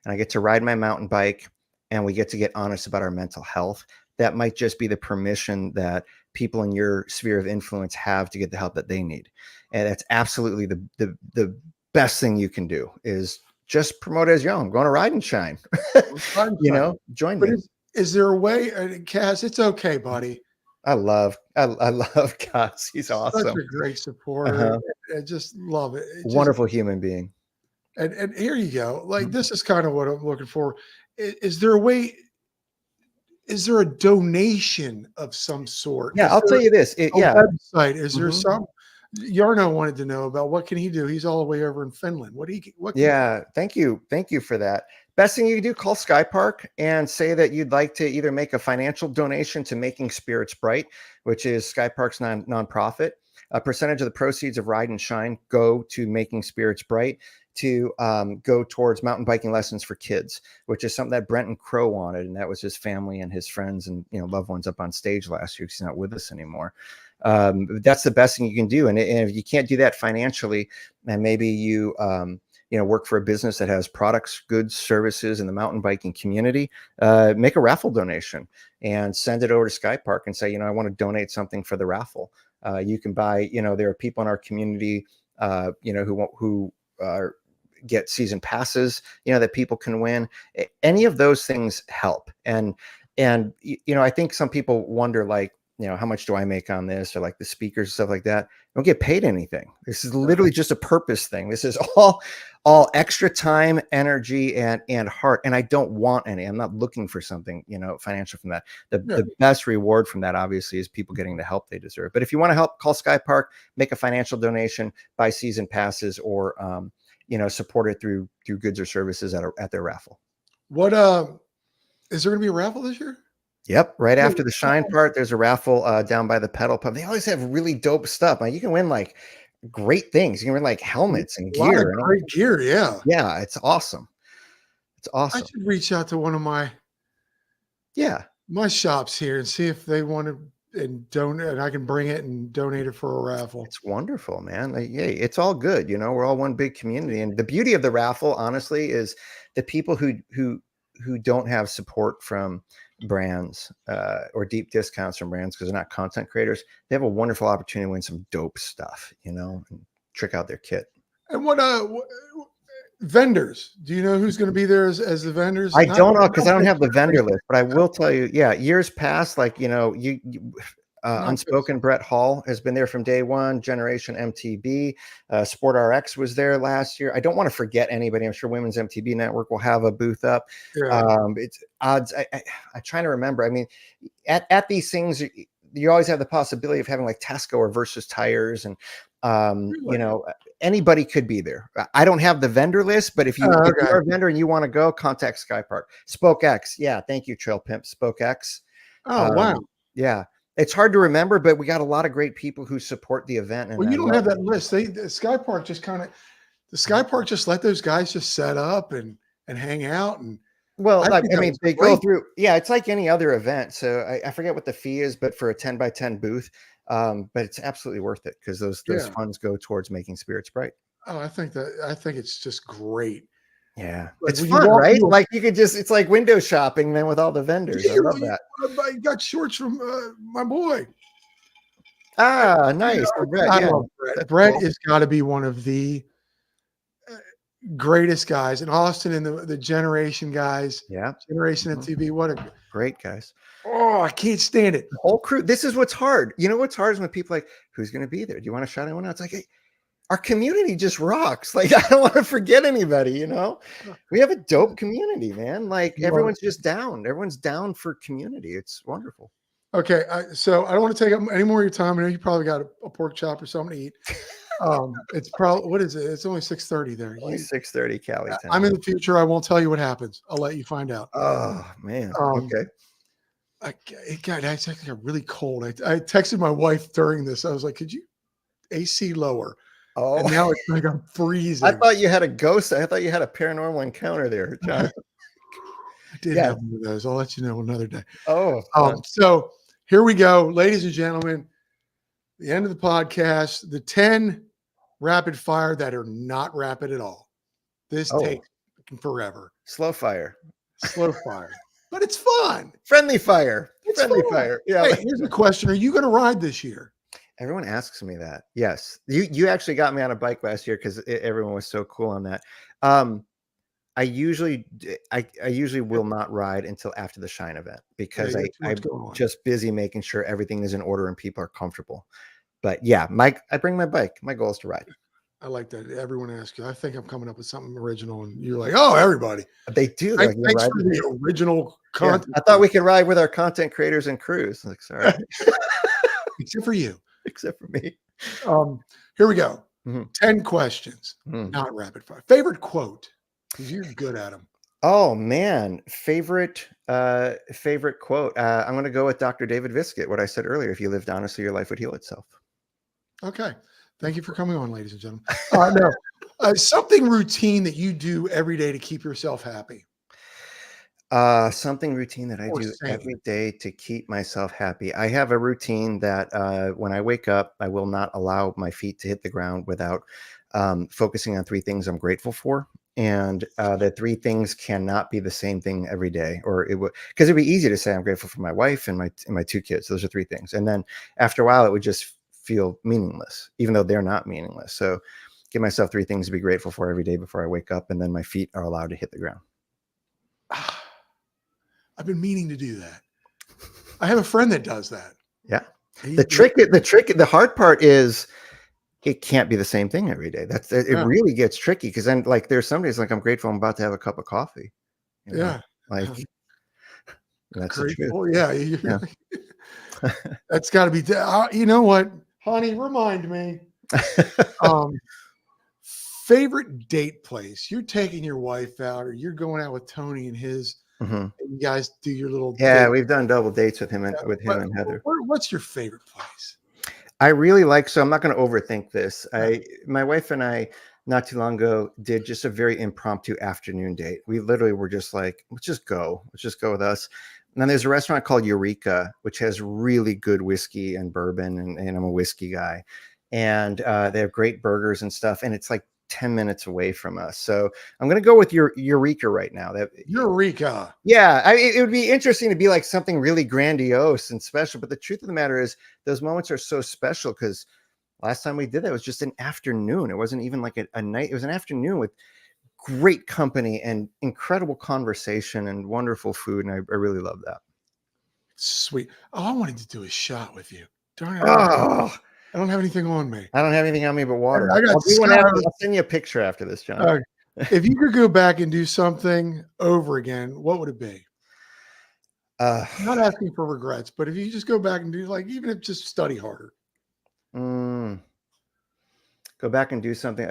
and I get to ride my mountain bike and we get to get honest about our mental health, that might just be the permission that people in your sphere of influence have to get the help that they need. And that's absolutely the best thing you can do, is just promote as I'm going to Ride and Shine. Join me. Is there a way, Cass? It's okay, buddy. I love Cass. He's awesome. Such a great supporter. I just love it. Wonderful human being. And here you go. Like, this is kind of what I'm looking for. Is there a way? Is there a donation of some sort? Yeah, I'll tell you this. Website. Is there some? Yarno wanted to know about what can he do. He's all the way over in Finland. Thank you for that. Best thing you can do, call Skypark and say that you'd like to either make a financial donation to Making Spirits Bright, which is Skypark's nonprofit. A percentage of the proceeds of Ride and Shine go to Making Spirits Bright, to go towards mountain biking lessons for kids, which is something that Brenton Crow wanted, and that was his family and his friends and loved ones up on stage last year. He's not with us anymore. That's the best thing you can do, and if you can't do that financially, and maybe you work for a business that has products, goods, services in the mountain biking community, make a raffle donation and send it over to Skypark and say, I want to donate something for the raffle. You can buy, there are people in our community, who get season passes, that people can win. Any of those things help. And I think some people wonder, like, how much do I make on this, or like the speakers, stuff like that. I don't get paid anything. This is literally just a purpose thing. This is all extra time, energy, and heart. And I don't want any. I'm not looking for something, financial from that. The best reward from that, obviously, is people getting the help they deserve. But if you want to help, call Skypark, make a financial donation, buy season passes, or support it through goods or services at their raffle. What is there going to be a raffle this year? Yep. Right after the Shine part, there's a raffle down by the pedal pub. They always have really dope stuff. Like, you can win like great things. You can win like helmets and gear. Great gear. Yeah. Yeah. It's awesome. I should reach out to one of my shops here and see if they want to and donate, and I can bring it and donate it for a raffle. It's wonderful, man. Like, it's all good. We're all one big community. And the beauty of the raffle, honestly, is the people who don't have support from brands or deep discounts from brands because they're not content creators, they have a wonderful opportunity to win some dope stuff, and trick out their kit. And what vendors. Do you know who's going to be there as the vendors? I Not, don't know because I not don't have the vendor generation, list, but I will tell you, yeah, years past, like, you know, not this. Unspoken Brett Hall has been there from day one. Generation MTB, Sport RX was there last year. I don't want to forget anybody. I'm sure Women's MTB Network will have a booth up. Yeah. It's odds. I'm trying to remember. I mean, at these things, you always have the possibility of having like Tesco or Versus Tires, and you Really? know, anybody could be there. I don't have the vendor list, but if Okay. you're a vendor and you want to go, contact Skypark. Spoke X, yeah, thank you, Trail Pimp. Spoke X, Oh, wow. yeah. It's hard to remember, but we got a lot of great people who support the event, and Well, I you don't love have that list. The Sky Park just kind of, the Sky Park just let those guys just set up and hang out. And Well, I I think that mean, was they go great. through, yeah, it's like any other event. So I forget what the fee is, but for a 10 by 10 booth, but it's absolutely worth it because those Yeah. funds go towards making spirits bright. Oh, I think it's just great. Yeah, Like it's when you fun, walk right? through Like you could just, it's like window shopping then with all the vendors. I love that. I got shorts from my boy. Ah, nice. Brett, I yeah, love Brett. that's Brett cool. has got to be one of the greatest guys in Austin and the generation guys, Yeah. generation Mhm. MTV. What a Great guys. oh, I can't stand it. The whole crew. This is what's hard. You know what's hard is when people are like, who's going to be there? Do you want to shout anyone out? It's like, hey, our community just rocks. Like, I don't want to forget anybody, you know? We have a dope community, man. Like, everyone's just down. Everyone's down for community. It's wonderful. Okay, so I don't want to take up any more of your time. I know you probably got a pork chop or something to eat. It's probably what is it? It's only 6:30 there. Only 6:30 Cali time. I'm in the future. I won't tell you what happens. I'll let you find out. Oh, man. Um, Okay. it got actually got really cold. I texted my wife during this. I was like, "Could you AC lower?" Oh, And now it's like I'm freezing. I thought you had a ghost. I thought you had a paranormal encounter there, John. I did Yeah. have one of those. I'll let you know another day. Oh, fun. So here we go, ladies and gentlemen. The end of the podcast. The 10 rapid fire that are not rapid at all. This takes forever. Slow fire. Slow fire, but it's fun. Friendly fire. It's Friendly fun. fire. Yeah. Hey, here's a question: are you going to ride this year? Everyone asks me that. Yes. You actually got me on a bike last year because everyone was so cool on that. I usually will not ride until after the Shine event because I'm just busy making sure everything is in order and people are comfortable. But yeah, I bring my bike. My goal is to ride. I like that. Everyone asks you. I think I'm coming up with something original, and you're like, "Oh, everybody." They do. Thanks for the original content. Yeah, I thought we could ride with our content creators and crews. Like, sorry, except for you, except for me. Here we go. 10 questions, not rapid fire. Favorite quote? Because you're good at them. Oh man, favorite quote. I'm going to go with Dr. David Viscott. What I said earlier: if you lived honestly, your life would heal itself. Okay. Thank you for coming on, ladies and gentlemen. Something routine that you do every day to keep yourself happy. Something routine that I do every day to keep myself happy. I have a routine that when I wake up, I will not allow my feet to hit the ground without focusing on 3 things I'm grateful for. And the 3 things cannot be the same thing every day, or it would, because it'd be easy to say I'm grateful for my wife and my 2 kids. Those are 3 things. And then after a while, it would just feel meaningless, even though they're not meaningless. So give myself 3 things to be grateful for every day before I wake up, and then my feet are allowed to hit the ground. I've been meaning to do that. I have a friend that does that. Yeah. The hard part is it can't be the same thing every day. It really gets tricky because then like there's some days like I'm grateful I'm about to have a cup of coffee. You know? Yeah. Like that's the truth. Well, yeah. That's got to be. You know what, honey? Remind me. Favorite date place? You're taking your wife out, or you're going out with Tony and his. And you guys do your little. Yeah, we've done double dates with him and and Heather. What's your favorite place? I really like. So I'm not going to overthink this. My wife and I not too long ago did just a very impromptu afternoon date. We literally were just like, let's just go with us. And then there's a restaurant called Eureka, which has really good whiskey and bourbon, and I'm a whiskey guy. And they have great burgers and stuff. And it's like 10 minutes away from us. So I'm going to go with Eureka right now. Eureka. Yeah. It would be interesting to be like something really grandiose and special. But the truth of the matter is those moments are so special because last time we did that was just an afternoon. It wasn't even like a night. It was an afternoon with great company and incredible conversation and wonderful food. And I really love that. Sweet. Oh, I wanted to do a shot with you. Darn it. Oh, I don't have anything on me. I don't have anything on me but water. I got I'll do one Sky. after. I'll send you a picture after this, John. If you could go back and do something over again, what would it be? I'm not asking for regrets, but if you just go back and do, like, even if just study harder. Go back and do something.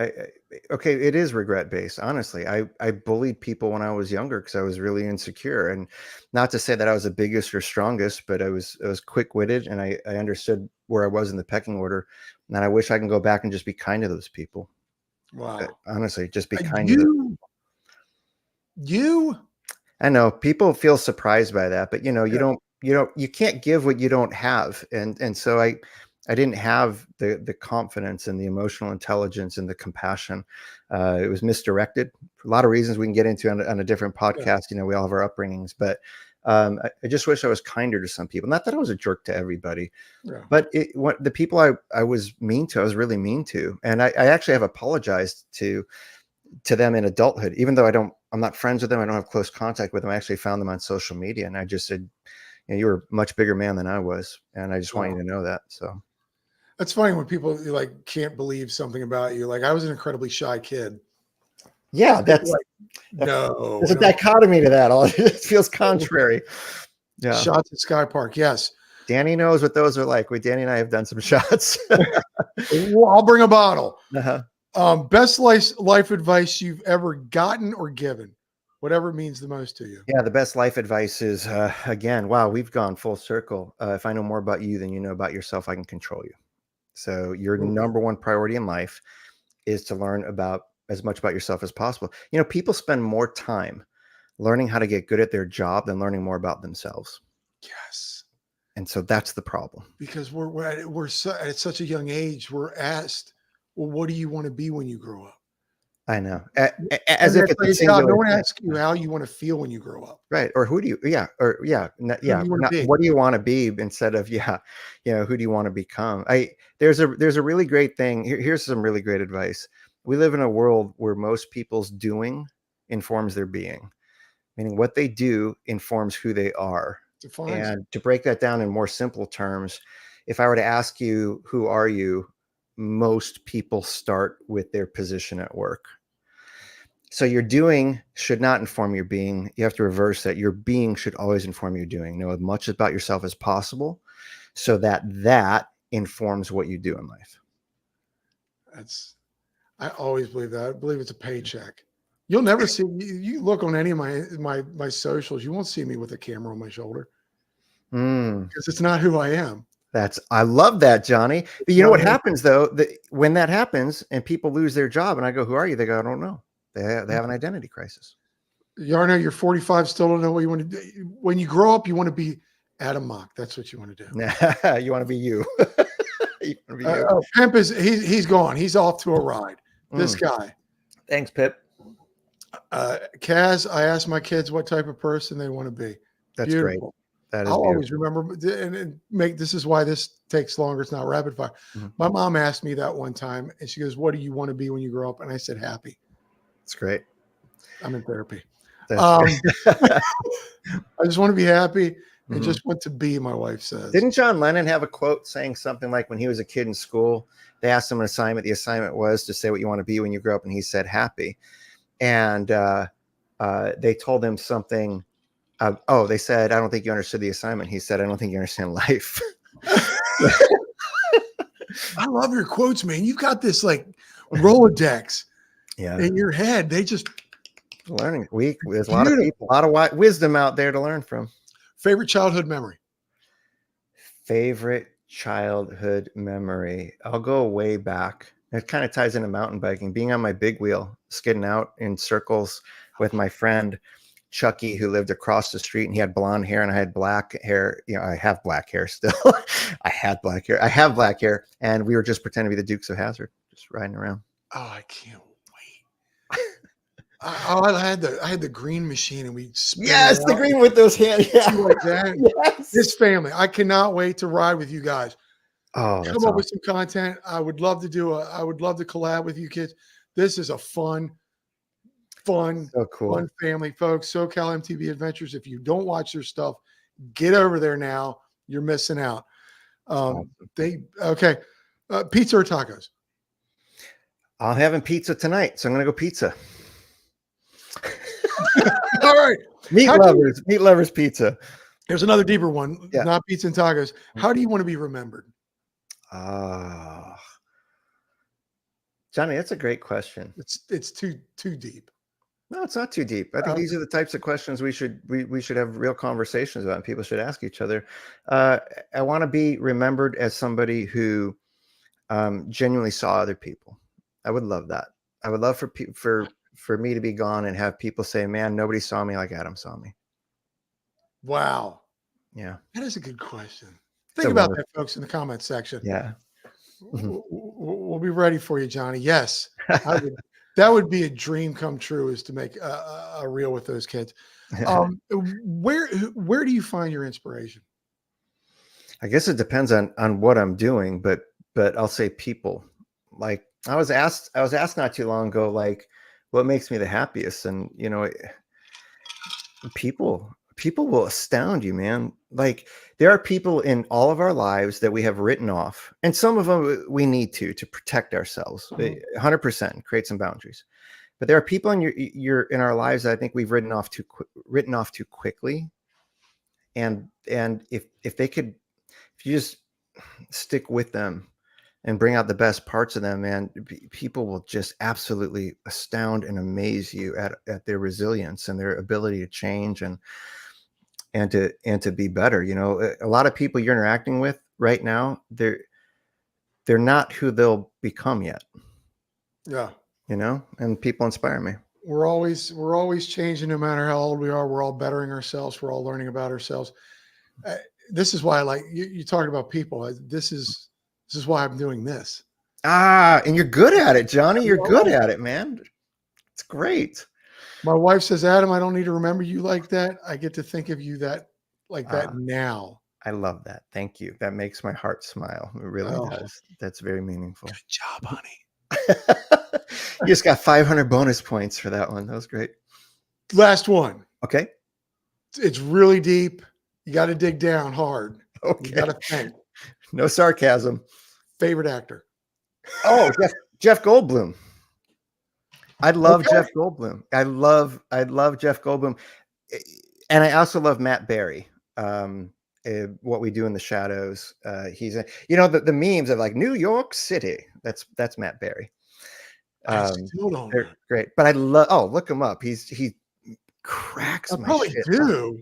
Okay, it is regret based. Honestly, I bullied people when I was younger because I was really insecure, and not to say that I was the biggest or strongest, but I was quick witted, and I understood where I was in the pecking order. And I wish I can go back and just be kind to those people. Wow. Honestly, just be kind to them. You. I know people feel surprised by that, but you can't give what you don't have, and so I didn't have the confidence and the emotional intelligence and the compassion. It was misdirected for a lot of reasons we can get into on a different podcast. Yeah. We all have our upbringings, but I just wish I was kinder to some people. Not that I was a jerk to everybody, but the people I was mean to, I was really mean to. And I actually have apologized to them in adulthood, even though I'm not friends with them. I don't have close contact with them. I actually found them on social media, and I just said, you were a much bigger man than I was. And I just want you to know that. So. That's funny when people like can't believe something about you. Like, I was an incredibly shy kid. Yeah, that's like, no. There's a dichotomy to that. It feels contrary. Yeah. Shots at Skypark. Yes. Danny knows what those are like. Danny and I have done some shots. Well, I'll bring a bottle. Best life advice you've ever gotten or given, whatever it means the most to you. Yeah, the best life advice is, again, wow, we've gone full circle. If I know more about you than you know about yourself, I can control you. So your number one priority in life is to learn about as much about yourself as possible. People spend more time learning how to get good at their job than learning more about themselves. Yes. And so that's the problem. Because we're at such a young age, we're asked, well, what do you want to be when you grow up? I know. As if it's a singular no one asks you how you want to feel when you grow up. Right. Or who do you, what do you want to be instead of, who do you want to become? There's a really great thing. Here's some really great advice. We live in a world where most people's doing informs their being, meaning what they do informs who they are. And to break that down in more simple terms, if I were to ask you, who are you? Most people start with their position at work. So your doing should not inform your being. You have to reverse that. Your being should always inform your doing. Know as much about yourself as possible so that informs what you do in life. I always believe that. I believe it's a paycheck. You'll never see you look on any of my socials. You won't see me with a camera on my shoulder because it's not who I am. I love that, Johnny. But you know what happens though? When that happens and people lose their job and I go, who are you? They go, I don't know. They have an identity crisis. Yarno, you're 45, still don't know what you want to do. When you grow up, you want to be Adam Mock. That's what you want to do. You want to be you. Pimp he's gone. He's off to a ride. This guy. Thanks, Pip. Kaz, I asked my kids what type of person they want to be. That's beautiful. Great. That is I'll beautiful. always remember and this is why this takes longer. It's not rapid fire. Mm-hmm. My mom asked me that one time and she goes, what do you want to be when you grow up? And I said, happy. That's great. I'm in therapy. I just want to be happy and just want to be, my wife says. Didn't John Lennon have a quote saying something like when he was a kid in school, they asked him an assignment. The assignment was to say what you want to be when you grow up. And he said, happy. And they told him something. They said, I don't think you understood the assignment. He said, I don't think you understand life. I love your quotes, man. You've got this like Rolodex in your head. They just learning. There's a lot of people, a lot of wisdom out there to learn from. Favorite childhood memory? Favorite childhood memory. I'll go way back. It kind of ties into mountain biking, being on my big wheel, skidding out in circles with my friend Chucky, who lived across the street, and he had blonde hair and I had black hair. I have black hair still. I have black hair. And we were just pretending to be the Dukes of Hazzard, just riding around. Oh, I can't wait. I had the green machine and we the green with those hands. Yeah. Like that. Yes. This family. I cannot wait to ride with you guys. Oh, come up with some content. I would love to collab with you kids. This is a fun. fun, So cool. fun family, folks. SoCal MTB Adventures. If you don't watch their stuff, get over there now. You're missing out. Awesome. Okay. Pizza or tacos? I'm having pizza tonight, so I'm gonna go pizza. All right. Meat lovers pizza. Here's another deeper one. Yeah. Not pizza and tacos. How do you want to be remembered? Johnny, that's a great question. It's too deep. No, it's not too deep. I think these are the types of questions we should have real conversations about, and people should ask each other. I want to be remembered as somebody who genuinely saw other people. I would love that. I would love for me to be gone and have people say, "Man, nobody saw me like Adam saw me." Wow. Yeah, that is a good question. Think about that, folks, in the comments section. Yeah. We'll be ready for you, Johnny. Yes, that would be a dream come true, is to make a reel with those kids. Where do you find your inspiration? I guess it depends on what I'm doing, but I'll say people. Like I was asked not too long ago, like, what makes me the happiest? And people will astound you, man. Like there are people in all of our lives that we have written off, and some of them we need to protect ourselves. 100% create some boundaries. But there are people in in our lives that I think we've written off too quickly. And if you just stick with them and bring out the best parts of them, man, people will just absolutely astound and amaze you at their resilience and their ability to change and to be better. A lot of people you're interacting with right now, they're not who they'll become yet. Yeah. And people inspire me. We're always changing, no matter how old we are. We're all bettering ourselves. We're all learning about ourselves. This is why I like you talking about people. This is why I'm doing this. And you're good at it, Johnny. You're good at it, man. It's great. My wife says, Adam, I don't need to remember you like that. I get to think of you that now. I love that. Thank you. That makes my heart smile. It really does. That's very meaningful. Good job, honey. You just got 500 bonus points for that one. That was great. Last one. Okay. It's really deep. You got to dig down hard. Okay. You got to think. No sarcasm. Favorite actor? Oh, Jeff Goldblum. I love Jeff Goldblum. I love Jeff Goldblum. And I also love Matt Berry. What We Do in the Shadows. He's the memes of like New York City. That's Matt Berry. I still don't know. Great. But I love, look him up. He cracks my shit. Do.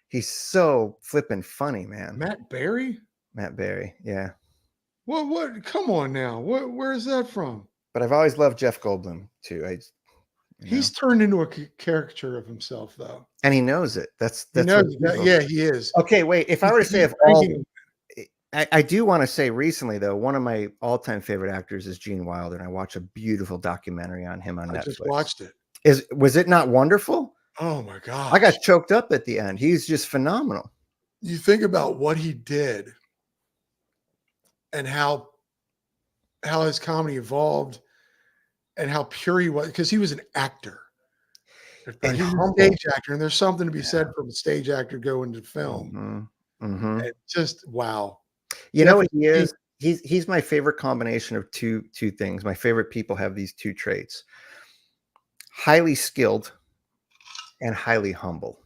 He's so flippin' funny, man. Matt Berry? Matt Berry, yeah. What? Come on now. Where is that from? But I've always loved Jeff Goldblum too. He's turned into a caricature of himself, though, and he knows it. he knows that. Yeah, he is. Okay, wait. If I were to say I do want to say recently though, one of my all-time favorite actors is Gene Wilder, and I watched a beautiful documentary on him on Netflix. I just watched it. Was it not wonderful? Oh my God! I got choked up at the end. He's just phenomenal. You think about what he did and how his comedy evolved and how pure he was, because he was an actor. And he was a stage actor, and there's something to be said from a stage actor going to film. And just wow. You know what he is? He's my favorite combination of two things. My favorite people have these two traits: highly skilled and highly humble.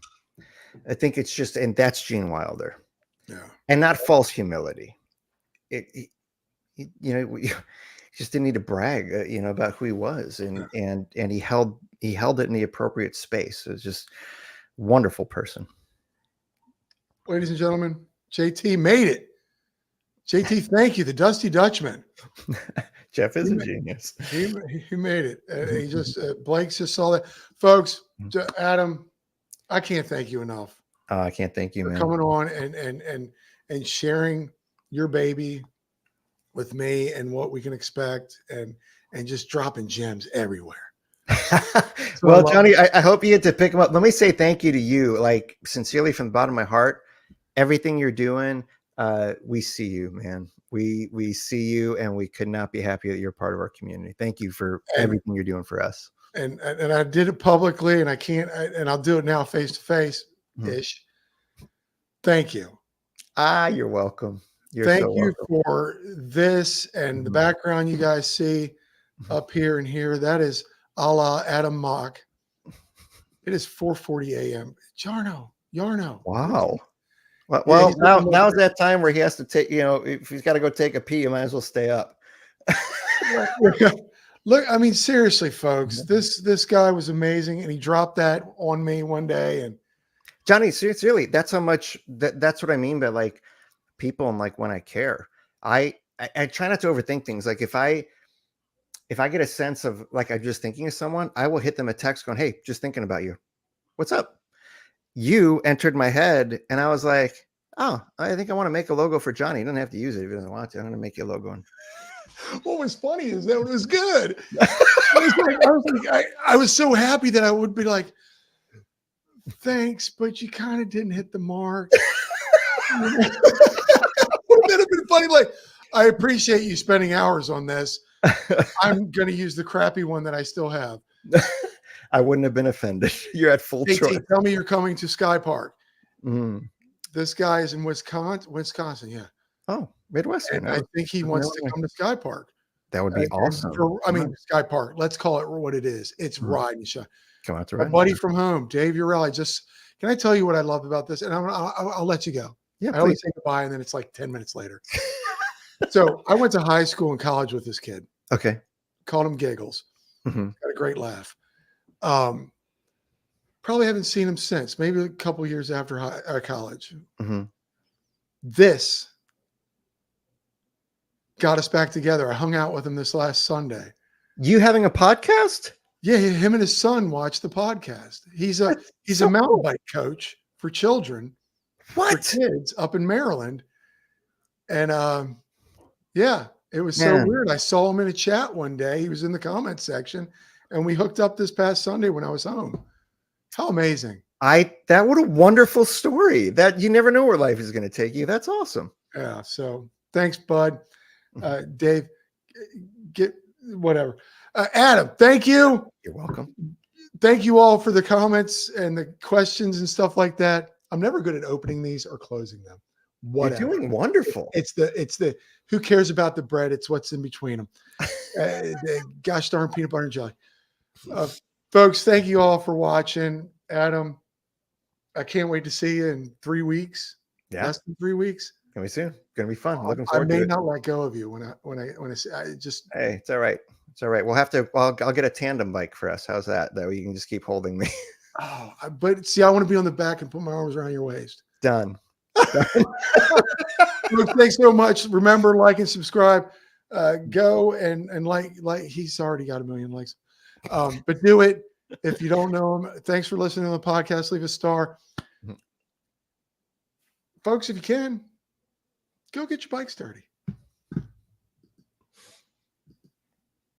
I think it's just, and that's Gene Wilder. Yeah. And not false humility. You just didn't need to brag, about who he was, and he held it in the appropriate space. It was just a wonderful person. Ladies and gentlemen, JT made it. JT, thank you. The Dusty Dutchman. Jeff is a genius. He made it. He just Blake's just saw that, folks. Adam, I can't thank you enough. I can't thank you, for man, coming on and sharing your baby with me and what we can expect, and just dropping gems everywhere. Well, Johnny, I hope you get to pick them up. Let me say thank you to you, like sincerely from the bottom of my heart. Everything you're doing, we see you, man. We see you, and we could not be happy that you're part of our community. Thank you for everything you're doing for us. and I did it publicly, and I can't, and I'll do it now face to face ish. Thank you. You're welcome. You're Thank so you welcome. for this and the background you guys see up here and here. That is a la Adam Mock. It is 4:40 a.m. Yarno. Wow. Well, Yeah, he's now's that time where he has to take, if he's got to go take a pee, you might as well stay up. Look, I mean, seriously, folks, this guy was amazing, and he dropped that on me one day. And Johnny, seriously, that's how much that's what I mean by like people and like when I care. I try not to overthink things. Like if I get a sense of like I'm just thinking of someone, I will hit them a text going, "Hey, just thinking about you. What's up?" You entered my head, and I was like, "Oh, I think I want to make a logo for Johnny. He doesn't have to use it if he doesn't want to. I'm going to make you a logo." And what was funny is that it was good. I was so happy that I would be like, "Thanks, but you kind of didn't hit the mark." Would have been funny. Like, I appreciate you spending hours on this. I'm going to use the crappy one that I still have. I wouldn't have been offended. You're at full choice. Tell me you're coming to Skypark. This guy is in Wisconsin. Yeah. Oh, Midwestern. And I think he wants to come to Skypark. That would be awesome. Skypark. Let's call it what it is. It's riding shot. Come out to My buddy from home, Dave Urelli. Can I tell you what I love about this? And I'll let you go. Yeah, I always say goodbye, and then it's like 10 minutes later. So I went to high school and college with this kid. Okay. Called him Giggles. Got a great laugh. Probably haven't seen him since. Maybe a couple years after college. This got us back together. I hung out with him this last Sunday. You having a podcast? Yeah, him and his son watch the podcast. He's a mountain bike coach for children. For kids up in Maryland. And yeah, it was so weird. I saw him in a chat one day. He was in the comment section, and we hooked up this past Sunday when I was home. How amazing. That what a wonderful story. That you never know where life is going to take you. That's awesome. Yeah. So thanks, bud. Dave, get whatever. Adam, thank you. You're welcome. Thank you all for the comments and the questions and stuff like that. I'm never good at opening these or closing them. Whatever. You're doing wonderful. It's the who cares about the bread? It's what's in between them. The gosh darn peanut butter and jelly. Folks, thank you all for watching. Adam, I can't wait to see you in 3 weeks. Yeah. Less than 3 weeks. Can we soon? Gonna be fun. Looking forward to it. I may not let go of you when I say I just. Hey, it's all right. It's all right. We'll have to. I'll get a tandem bike for us. How's that? That way you can just keep holding me. Oh, but see, I want to be on the back and put my arms around your waist. Done. Thanks so much. Remember, like and subscribe. Go and like he's already got 1 million likes. But do it if you don't know him. Thanks for listening to the podcast. Leave a star. Folks, if you can, go get your bikes dirty.